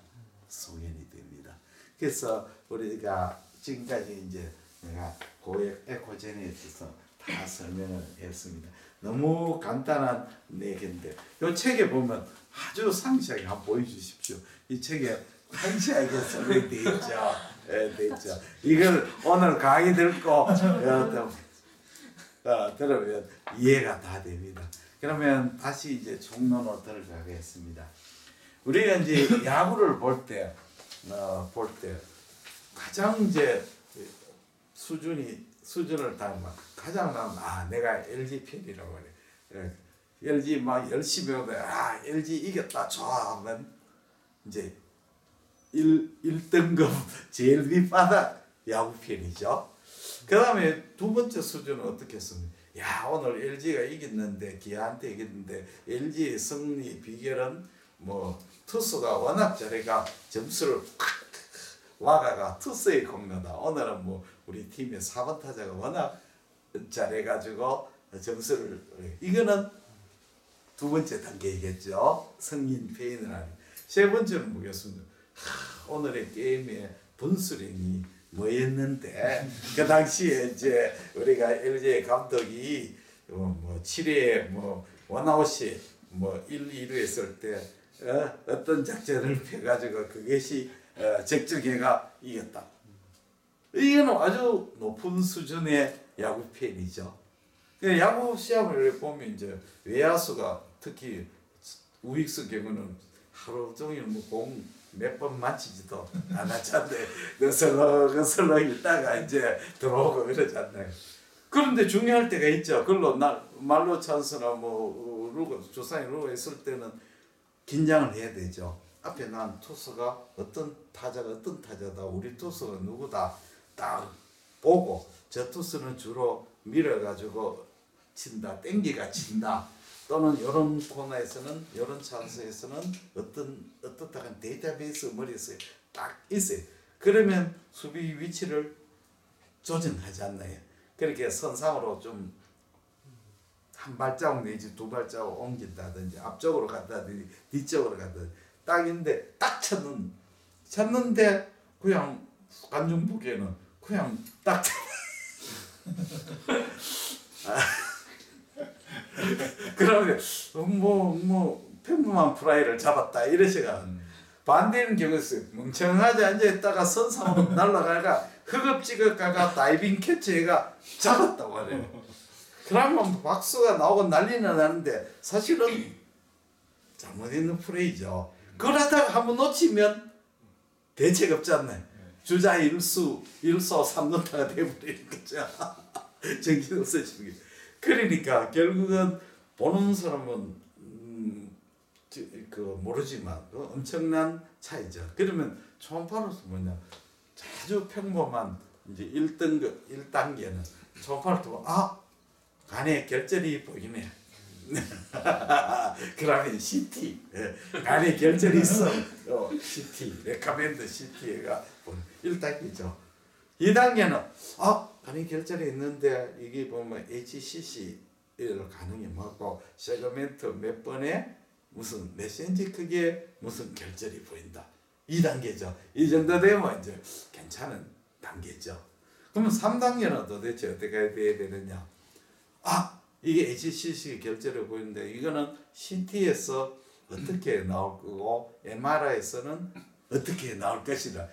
소견이 됩니다. 그래서 우리가 지금까지 이제 내가 고에코젠에 있어서 다 설명을 했습니다. 너무 간단한 얘기인데 이 책에 보면 아주 상세하게 한번 보여주십시오. 이 책에 상세하게 설명되어 있죠. 돼 있죠. 이걸 오늘 강의 듣고 들으면 이해가 다 됩니다. 그러면 다시 이제 총론으로 들어가겠습니다. 우리가 이제 야구를 볼 때 가장 이제 수준을 닮아 가장 나면 내가 LG 팬이라고 그래. LG 막 열심히 하면 LG 이겼다 좋아하면 이제 1등급 제일 밑바닥 야구 팬이죠. 그 다음에 두 번째 수준은 어떻게 했습니까? 오늘 LG가 이겼는데 기아한테 이겼는데 LG의 승리 비결은 뭐 투수가 워낙 잘해가 점수를 와가가 투수의 공로다. 오늘은 뭐 우리 팀의 4번 타자가 워낙 잘해가지고 점수를 이거는 두 번째 단계이겠죠. 승인 페인을 하는. 세 번째는 뭐겠습니까? 오늘의 게임의 분수령이 뭐였는데 그 당시에 이제 우리가 LG 감독이 뭐 7회에 뭐 원아웃이 뭐 1, 2루 했을 때 어떤 작전을 펴가지고 그것이 적중해가 이겼다. 이거는 아주 높은 수준의 야구 팬이죠. 야구 시합을 보면 이제 외야수가 특히 우익수 경우는 하루 종일 공 몇 번 맞히지도 않았잖아요. 슬렁슬렁 있다가 이제 들어오고 이러잖아요. 그런데 중요할 때가 있죠. 그걸로 말로 찬스나 루거 조상이 루거 있을 때는 긴장을 해야 되죠. 앞에 난 투수가 어떤 타자다, 우리 투수가 누구다 딱 보고 저 투수는 주로 밀어가지고 친다, 땡기가 친다. 또는 이런 코너에서는 이런 찬스에서는 어떻다는 데이터베이스 머릿속에 딱 있어요. 그러면 수비 위치를 조정하지 않나요? 그렇게 선상으로 좀 한 발자국 내지 두 발자국 옮긴다든지 앞쪽으로 간다든지 뒤쪽으로 간다든지 딱 있는데 딱 쳤는데 그냥 관중 보기에는 그냥 딱 그러면 평범한 프라이를 잡았다 이러시가 반대는 경우였어요. 멍청하지 앉아있다가 선상으로 날아가가 허겁지겁가가 다이빙 캐치해가 잡았다 말이에요. 그러면 박수가 나오고 난리는 나는데 사실은 잘못있는 플레이죠. 그러다가 한번 놓치면 대책 없지 않나요? 주자 1수 3루타가 돼버리는 거죠. 정신 없어지는 게. 그러니까 결국은 보는 사람은 모르지만 엄청난 차이죠. 그러면 초음파로서 뭐냐, 아주 평범한 이제 1단계는 초음파를 두고 간에 결절이 보이네. 그러면 CT, 간에 결절이 있어. CT, 레카멘드 CT가 1단계죠. 2단계는 간에 결절이 있는데 이게 보면 HCC를 가능이 뭐고 세그멘트 몇 번에 무슨 몇 센치 크기에 무슨 결절이 보인다. 2단계죠. 이 정도 되면 이제 괜찮은 단계죠. 그러면 3단계는 도대체 어떻게 해야 되느냐? 이게 HCC 결절을 보이는데 이거는 CT에서 어떻게 나올 거고 MRI에서는 어떻게 나올 것이다.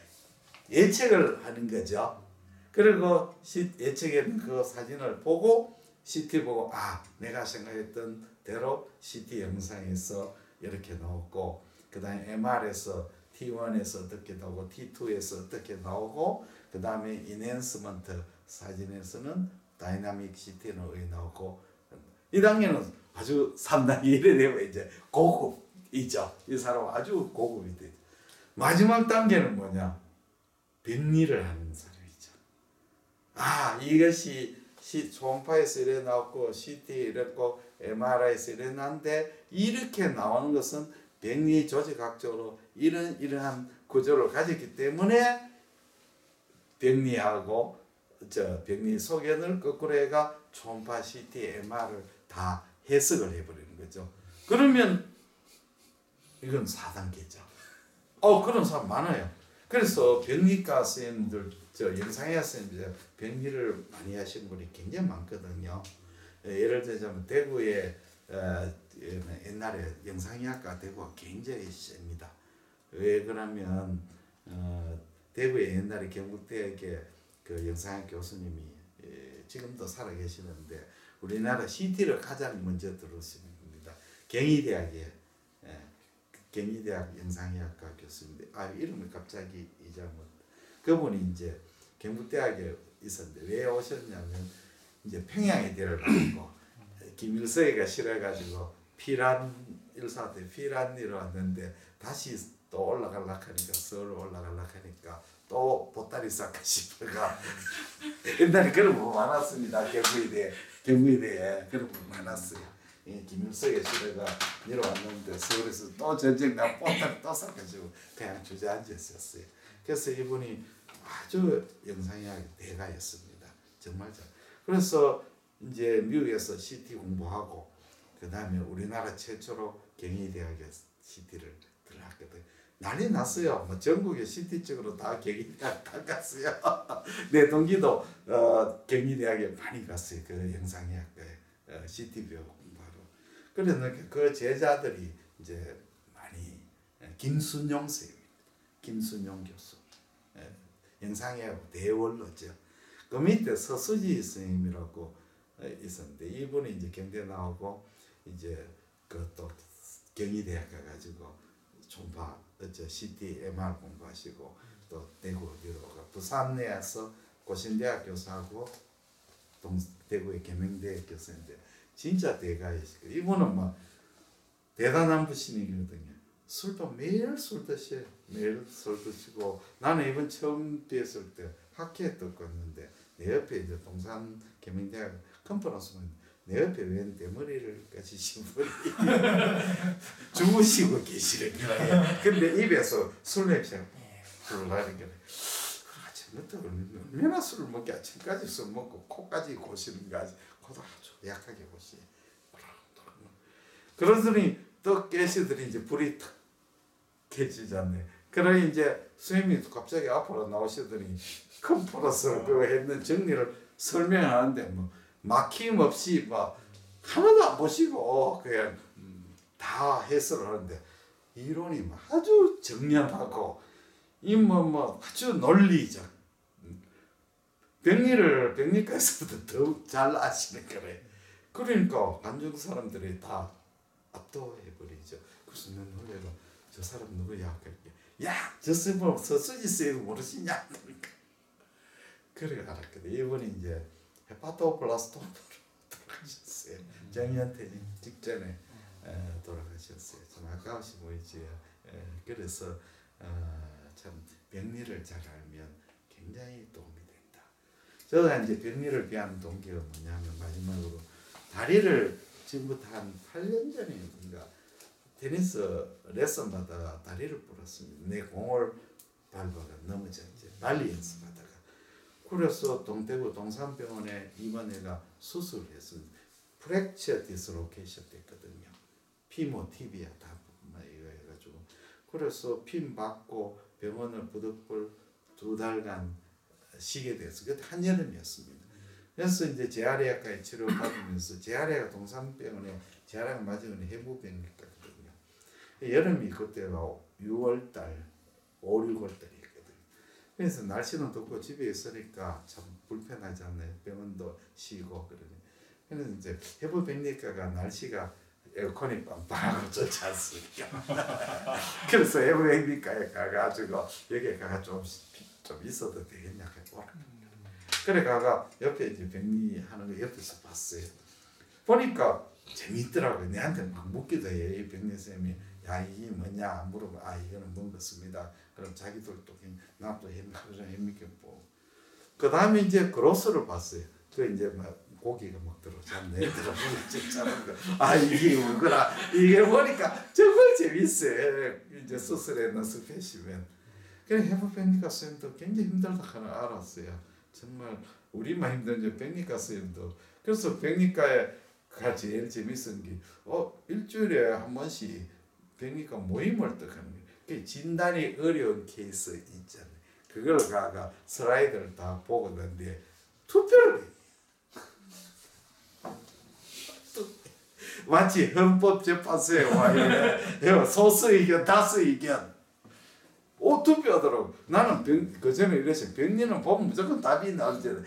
예측을 하는 거죠. 그리고 예측에는 그 사진을 보고 CT 보고 내가 생각했던 대로 CT 영상에서 이렇게 나왔고 그 다음에 MR에서 T1에서 어떻게 나오고 T2에서 어떻게 나오고 그 다음에 인핸스먼트 사진에서는 다이나믹 CT는 왜 나오고 이 단계는 아주 3단계 이래 되면 이제 고급이죠. 이 사람은 아주 고급이 되죠. 마지막 단계는 뭐냐? 빙의를 하는 사람이죠. 이것이 초음파에서 이래 나왔고 CT 이랬고 MRI에서 이래 나왔는데 이렇게 나오는 것은 병리 조직학적으로 이러한 구조를 가졌기 때문에 병리하고 병리 소견을 거꾸로 해가 초음파 CT MR을 다 해석을 해버리는 거죠. 그러면 이건 4단계죠. 그런 사람 많아요. 그래서 병리과 선생님들, 영상의학 선생님들 병리를 많이 하시는 분이 굉장히 많거든요. 예를 들자면 대구에 옛날에 영상의학과 대구가 굉장히 셉니다. 왜 그러면 대구에 옛날에 경북대학에 그 영상의학 교수님이 지금도 살아계시는데 우리나라 CT를 가장 먼저 들었습니다. 경희대학의 경희대학 영상의학과 교수인데 이름을 갑자기 잊어먹. 그분이 이제 경북대학에 있었는데 왜 오셨냐면 이제 평양에 데려가고 김일성이가 싫어가지고 피란 일사한테 피란리로 왔는데 다시 또 올라가려고 하니까 서울 올라가려고 하니까 또 보따리 쌀까 싶어가 옛날에 그런 분 많았습니다. 경북대에 그런 분 많았어요. 김일성이 싫어가 내려왔는데 서울에서 또 전쟁 나 보따리 또 쌀까 싶어 그냥 주저앉았었어요. 그래서 이분이 아주 영상의학 대가였습니다. 정말 잘. 그래서 이제 미국에서 CT 공부하고 그 다음에 우리나라 최초로 경희대학에 CT를 들어갔거든요. 난리 났어요. 전국의 CT 쪽으로 다 경희대학 다 갔어요. 내 동기도 경희대학에 많이 갔어요. 그 영상의학과에 CT 배우 공부하러. 그러니까 그 제자들이 이제 많이 김순용 선생님, 김순용 교수, 영상의학 대원로죠. 그 밑에 서수지 선생님이라고 있었는데 이분이 이제 경대 나오고 이제 그또 경희대학 가가지고 총파 CTMR 공부하시고 또 대구 어디로 가 부산에 와서 고신대학 교수하고 대구의 계명대 교수인데 진짜 대가이시고 이분은 뭐 대단한 부신이거든요. 술도 매일 술 드셔. 매일 술 드시고 나는 이번 처음 뵀을 때 학회에 듣고 있는데 내 옆에 이제 동산 계명대학 컨퍼런스면 내 옆에 웬 대머리를 가지신 분이 주무시고 계시는 거예요. 근데 입에서 술 냄새가 나는 거예요. 아침부터 얼마나 술을 먹게 아침까지 술 먹고 코까지 고시는 거지. 코도 아주 약하게 고시. 그러더니 또 깨시더니 이제 불이 탁 켜지잖아요. 그러니 이제 선생님이 갑자기 앞으로 나오시더니 컨퍼런스를 그거 했는 정리를 설명하는데 뭐 막힘 없이 막 하나도 안 보시고 그냥 다 해설을 하는데 이론이 뭐 아주 정연하고 이 뭐 아주 논리적 백리과에서부터 더욱 잘 아시는 거래. 그러니까 관중 사람들이 다 압도해버리죠. 그래서 난 놀래가 저 사람 누구야? 그렇게 야저 쌤은 서수지 쌤 모르시냐? 그러니까 그래 알았거든. 이분이 이제 헤파토블라스토마로 돌아가셨어요. 정년퇴직 직전에 돌아가셨어요. 참 아까우시 보이지. 그래서 참 병리를 잘 알면 굉장히 도움이 된다. 저도 이제 병리를 배운 동기가 뭐냐면 마지막으로 다리를 지금부터 한 8년 전인가 테니스 레슨 받다가 다리를 부렀습니다. 내 공을 밟아가 넘어져 이제 발리 연습하다가 그래서 동대구 동산병원에 입원해가 수술을 했습니다. 프랙처 디스로케이션 됐거든요. 피모 티비아 다 이거 해가지고 그래서 핀 받고 병원을 부득불 2달간 쉬게 됐어요. 그때 한여름이었습니다. 그래서 이제 재활의학과에 치료받으면서 재활의학 동산병원에 재활의학 맞으면 해부병리과거든요. 여름이 그때가 6월달, 5, 6월달이었거든요. 그래서 날씨는 덥고 집에 있으니까 참 불편하지 않나요? 병원도 쉬고 그러니. 그래서 이제 해부병리과가 날씨가 에어컨이 빵빵하고 좋지 않습니까? 그래서 해부병리과에 가가지고 여기에 가가 좀 있어도 되겠냐 하고 그래 가가 옆에 이제 병리하는 거 옆에서 봤어요. 보니까 재밌더라고요. 내한테 막 묻기도 해요. 이 병리쌤이 야 이게 뭐냐 물어봐. 아 이거는 뭔 것입니다. 그럼 자기들도 나도 하루 종일 믿겠고 그 다음에 이제 그로스를 봤어요. 그 이제 막 고기가 막 들어오잖아요. 아 이게 뭐구나. 이게 보니까 정말 재밌어요. 이제 수술에는 스페시면. 그래 해부병리과 선생님도 굉장히 힘들다 하는 알았어요. 정말 우리만 힘든지 병리과 선생님도. 그래서 병리과가 제일 재밌은 게 일주일에 한 번씩 병리과 모임을 또 하는 거예요. 그 진단이 어려운 케이스 있잖아요. 그걸 가가 슬라이드를 다 보고 있는데 투표를 마치 헌법재판소에 와요. 소수 의견, 다수 의견. 투표하더라고. 나는 그 전에 이랬어요. 병리는 보면 무조건 답이 나오잖아요.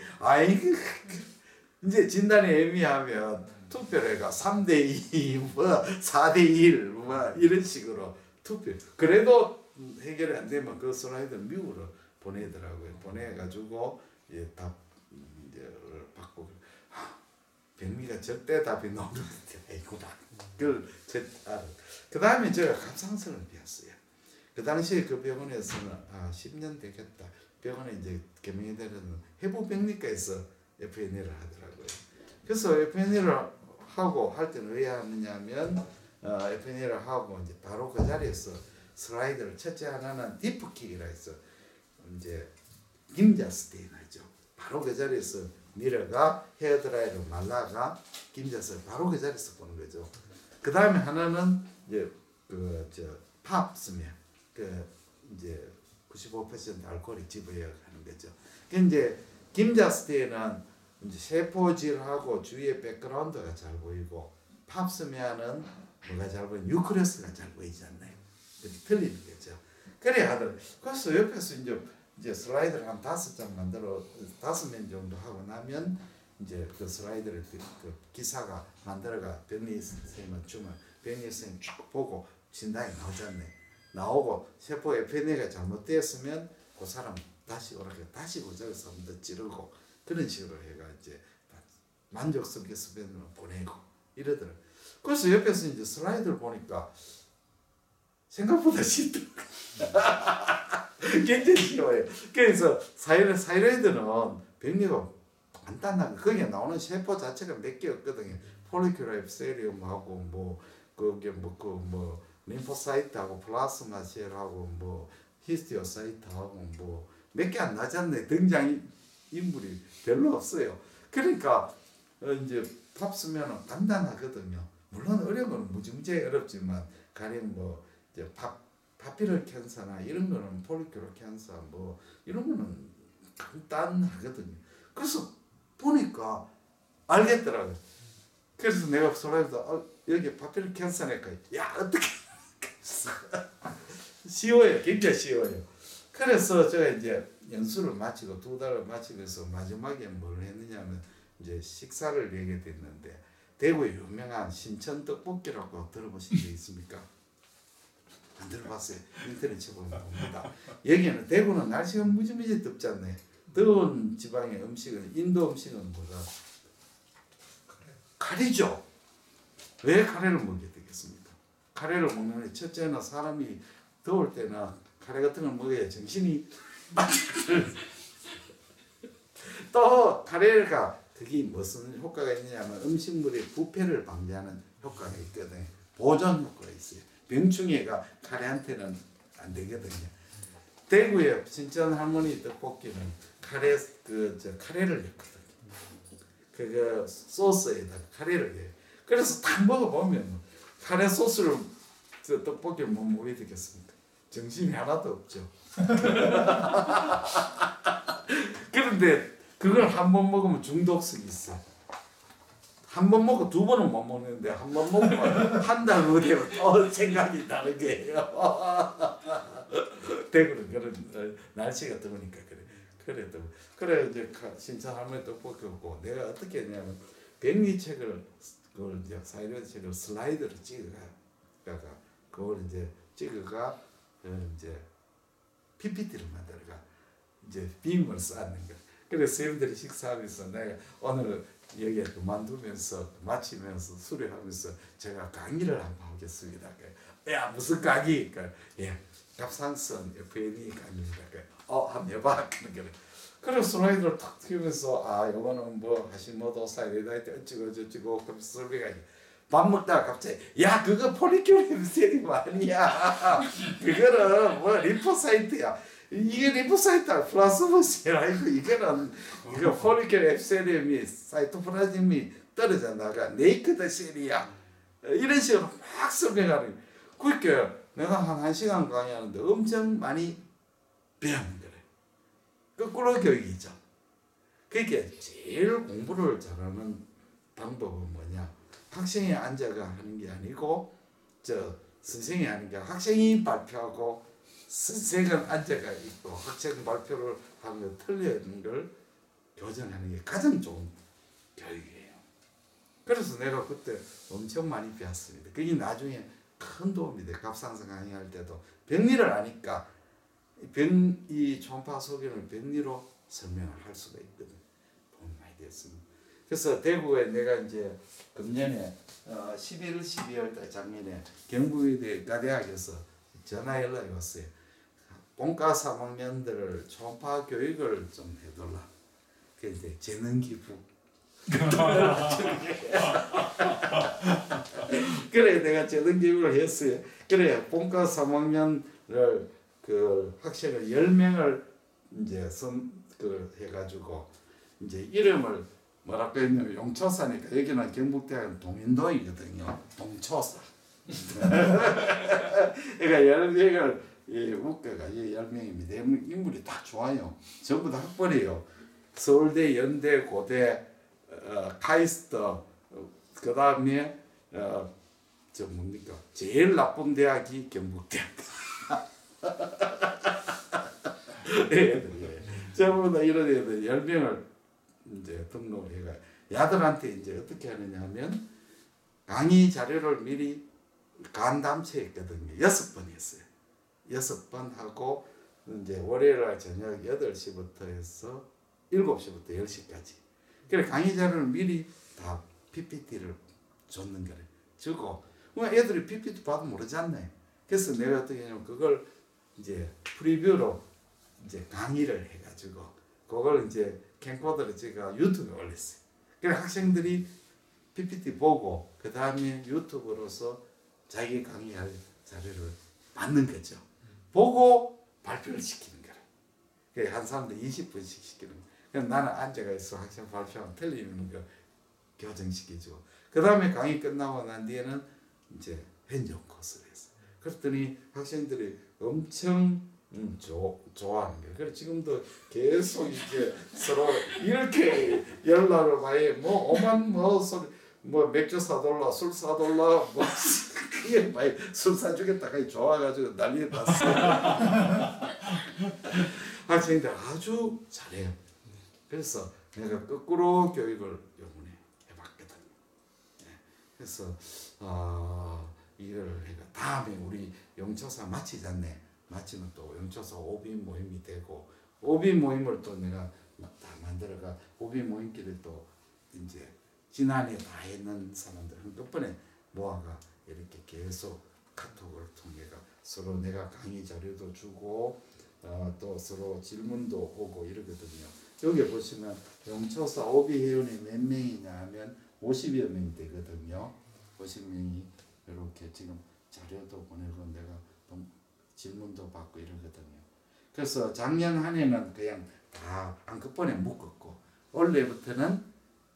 이제 진단이 애매하면 투표를 해가 3대2, 뭐 4대1, 뭐 이런 식으로 투표. 그래도 해결이 안 되면 그 슬라이드 미국으로 보내더라고요. 보내가지고 답 이제 받고. 병리가 절대 답이 나오는데 아이구나. 그 다음에 제가 갑상선을 배웠어요. 그 당시에 그 병원에서는 10년 되겠다. 병원에 이제 개명이되는 해부병리과에서 FNL을 하더라고요. 그래서 FNL을 하고 할 때는 왜 하느냐면 FNL을 하고 이제 바로 그 자리에서 슬라이드를 첫째 하나는 디프킥이라 해서 이제 김자 스테이너죠. 바로 그 자리에서 미러가 헤어드라이로 말라가 김자서 바로 그 자리에서 보는 거죠. 그 다음에 하나는 이제 팝스면 이제 95% 알코올이 집어야 하는 거죠. 이제 김자스테는 이제 세포질하고 주위의 백그라운드가 잘 보이고 팝스면은 뭐가 잘 보이는 뉴클레스가 잘 보이지 않나요? 틀리는 거죠. 그래 하더라고요. 그래서 옆에서 이제 슬라이드를 한 5장 만들어 5면 정도 하고 나면 이제 그 슬라이드를 그 기사가 만들어가 병리 선생님은 주면 병리성 쭉 보고 진단이 나오잖아요. 나오고 세포 FNA가 잘못되었으면 그 사람 다시 오라게 다시 고정해서 한 번 더 찌르고 그런 식으로 해가 이제 만족스럽게 스페인으로 보내고 이러더라고요. 그래서 옆에서 이제 슬라이드를 보니까 생각보다 쉽더라고요. 굉장히 쉬워요. 그래서 사이로이드는 병리가 간단한 거기에 나오는 세포 자체가 몇 개 없거든요. 폴리큘러 앱셀리움하고 뭐 그게 뭐 림포사이트하고 플라스마 셀하고 뭐 히스티오사이트하고 뭐 몇 개 안 나잖아요. 등장 인물이 별로 없어요. 그러니까 이제 밥 쓰면은 간단하거든요. 물론 어려운 건 무지무지 어렵지만 가령 뭐 이제 파피럴 캔서나 이런 거는 폴리큘러 캔서 뭐 이런 거는 간단하거든요. 그래서 보니까 알겠더라고요. 그래서 내가 슬라이드 여기 파피럴 캔서니까 야 어떻게 쉬워요. 굉장히 쉬워요. 그래서 제가 이제 연수를 마치고 2달을 마치면서 마지막에 뭘 했느냐면 이제 식사를 내게 됐는데 대구에 유명한 신천 떡볶이라고 들어보신 적 있습니까? 안 들어봤어요. 인터넷 쳐보면 봅니다. 여기는 대구는 날씨가 무지무지 덥잖아요. 더운 지방의 음식은 인도 음식은 뭐다? 카레죠. 왜 카레를 먹게 되겠습니까? 카레를 먹는 게 첫째는 사람이 더울 때는 카레 같은 걸 먹어야 정신이 또 카레가 그게 무슨 효과가 있느냐면 음식물의 부패를 방지하는 효과가 있거든요. 보존 효과가 있어요. 병충해가 카레한테는 안 되거든요. 대구의 신천 할머니 떡볶이는 카레를 넣거든요. 그 소스에다가 카레를 넣어요. 그래서 딱 먹어보면 카레 소스를 떡볶이를 못 먹게 되겠습니까? 정신이 하나도 없죠. 그런데 그걸 한 번 먹으면 중독성이 있어. 한 번 먹고 2번은 못 먹는데 한 번 먹으면 한 달 후에 또 생각이 다른 거예요. 대구는 그런 날씨가 더우니까 그래 이제 신천 할머니 떡볶이 먹고 내가 어떻게 했냐면 병리책을 그걸 이제 사이로이드 책을 슬라이드로 찍어가 그걸 이제 찍어가 이제 PPT를 만들어가 이제 빔을 쌓는 거. 그래서 선생님들이 식사하면서 내가 오늘 여기에 그만두면서 마치면서 수료하면서 제가 강의를 한번 하겠습니다. 야 무슨 강의? 예 갑상선 FNA 강의입니다. 한번 해봐. 그래서 슬라이드를 탁 튀면서 이거는 뭐 하시모토 사이레이드 어찌고 저찌고 그럼 설명이 밥 먹다가 갑자기 야 그거 폴리큘러 앱셀리움 아니야. 그거는 뭐 림포사이트야. 이게 림포사이트야. 플라스마 셀 아니고 이거 폴리큘러 앱셀리움이 사이토플라즘이 떨어져 나가 네이크드 셀이야. 이런 식으로 막 설명하는. 그러니까 내가 한 1시간 강의하는데 엄청 많이 배우는 거래. 거꾸로 교육이죠. 그러니까 제일 공부를 잘하는 방법은 뭐냐? 학생이 앉아가 하는 게 아니고 선생이 하는 게 학생이 발표하고 선생은 앉아가 있고 학생 발표를 하면 틀리는 걸 교정하는 게 가장 좋은 교육이에요. 그래서 내가 그때 엄청 많이 배웠습니다. 그게 나중에 큰 도움이 돼. 갑상선 강의할 때도 병리를 아니까 이 초음파 소견을 병리로 설명을 할 수가 있거든. 도움이 많이 됐습니다. 그래서 대구에 내가 이제 금년에 11월 12월 달 작년에 경북의대 가대학에서 전화 연락이 왔어요. 본과 3학년들을 초음파 교육을 좀 해달라. 그래서 이제 재능 기부. 그래 내가 재능 기부를 했어요. 그래 본과 3학년을 그 학생을 10명을 이제 해가지고 이제 이름을 뭐라고 했냐면 용초사니까 여기는 경북대학은 동인동이거든요. 동초사. 그러니까 10명을 웃겨가 10명입니다. 인물이 다 좋아요. 전부 다 학벌이에요. 서울대, 연대, 고대, 카이스트, 그 다음에 뭡니까? 제일 나쁜 대학이 경북대학. 전부 다 이런 애들 10명을 이제 등록을 해가 야들한테 이제 어떻게 하느냐 하면 강의 자료를 미리 간담체했거든요. 6번 했어요. 6번 하고 이제 월요일날 저녁 8시부터 해서 7시부터 10시까지. 그래 강의 자료를 미리 다 PPT를 줬는 거래. 주고 애들이 PPT 봐도 모르지 않네. 그래서 내가 어떻게 했냐면 그걸 이제 프리뷰로 이제 강의를 해가지고 그걸 이제 캠코더를 제가 유튜브에 올렸어요. 그래 학생들이 PPT 보고 그 다음에 유튜브로서 자기 강의할 자료를 받는 거죠. 보고 발표를 시키는 거래. 그래 한 사람도 20분씩 시키는 거. 그럼 나는 앉아가 있어 학생 발표하면 틀리는 거 교정시켜주고 그 다음에 강의 끝나고 난 뒤에는 이제 현장 코스를 했어. 그랬더니 학생들이 엄청 좋아하는 거예요. 그래서 지금도 계속 이제 서로 이렇게 연락을 많이 뭐 오만 뭐 소리 뭐 맥주 사달라 술 사달라 뭐 그게 많이 술 사주겠다가 좋아가지고 난리 났어. 학생들 아주 잘해요. 그래서 내가 거꾸로 교육을 요번에 해봤거든. 그래서 이걸 해가 다음에 우리 영초사 마치잖네. 마치면 또 영초사 오비 모임이 되고 오비 모임을 또 내가 다 만들어가 오비 모임끼리 또 이제 지난해 다 했는 사람들 한꺼번에 모아가 이렇게 계속 카톡을 통해가 서로 내가 강의 자료도 주고 또 서로 질문도 오고 이러거든요. 여기 보시면 영초사 오비 회원이 몇 명이냐 하면 50여 명 되거든요. 50명이 이렇게 지금 자료도 보내고 내가 질문도 받고 이러거든요. 그래서 작년 한 해는 그냥 다 한꺼번에 묶었고 올해부터는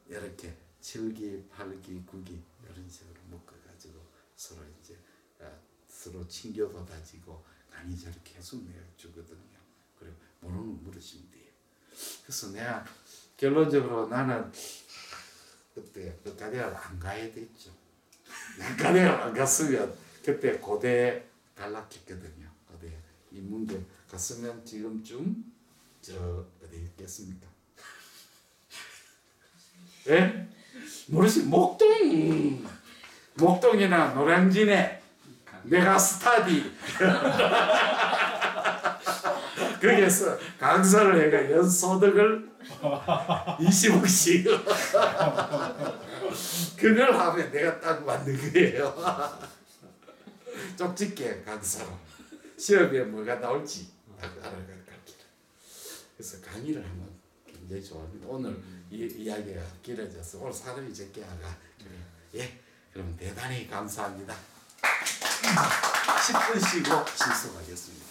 이렇게 7기, 8기, 9기 이런 식으로 묶어가지고 서로 이제 서로 친교도 다지고 강의자를 계속 내가 주거든요. 그리고 모르는 거 물으시면 돼요. 그래서 내가 결론적으로 나는 그때 가대학을 안 가야 됐죠. 가대학을 안 갔으면 그때 고대 탈락했거든요. 고대 인문대 갔으면 지금쯤 저 어디 있겠습니까? 예? 모르시 목동이나 노량진에 메가스타디 거기에서 강사를 해가 연소득을 20억씩 그걸 하면 내가 딱 맞는 거예요. 쪽집게 강사로 시험에 뭐가 나올지 딱 알아갈 거기를. 그래서 강의를 하면 굉장히 좋아합니다. 오늘 이야기가 길어져서 오늘 사람이 적게 하가 예, 그럼 대단히 감사합니다. 10분 쉬고 실수하겠습니다.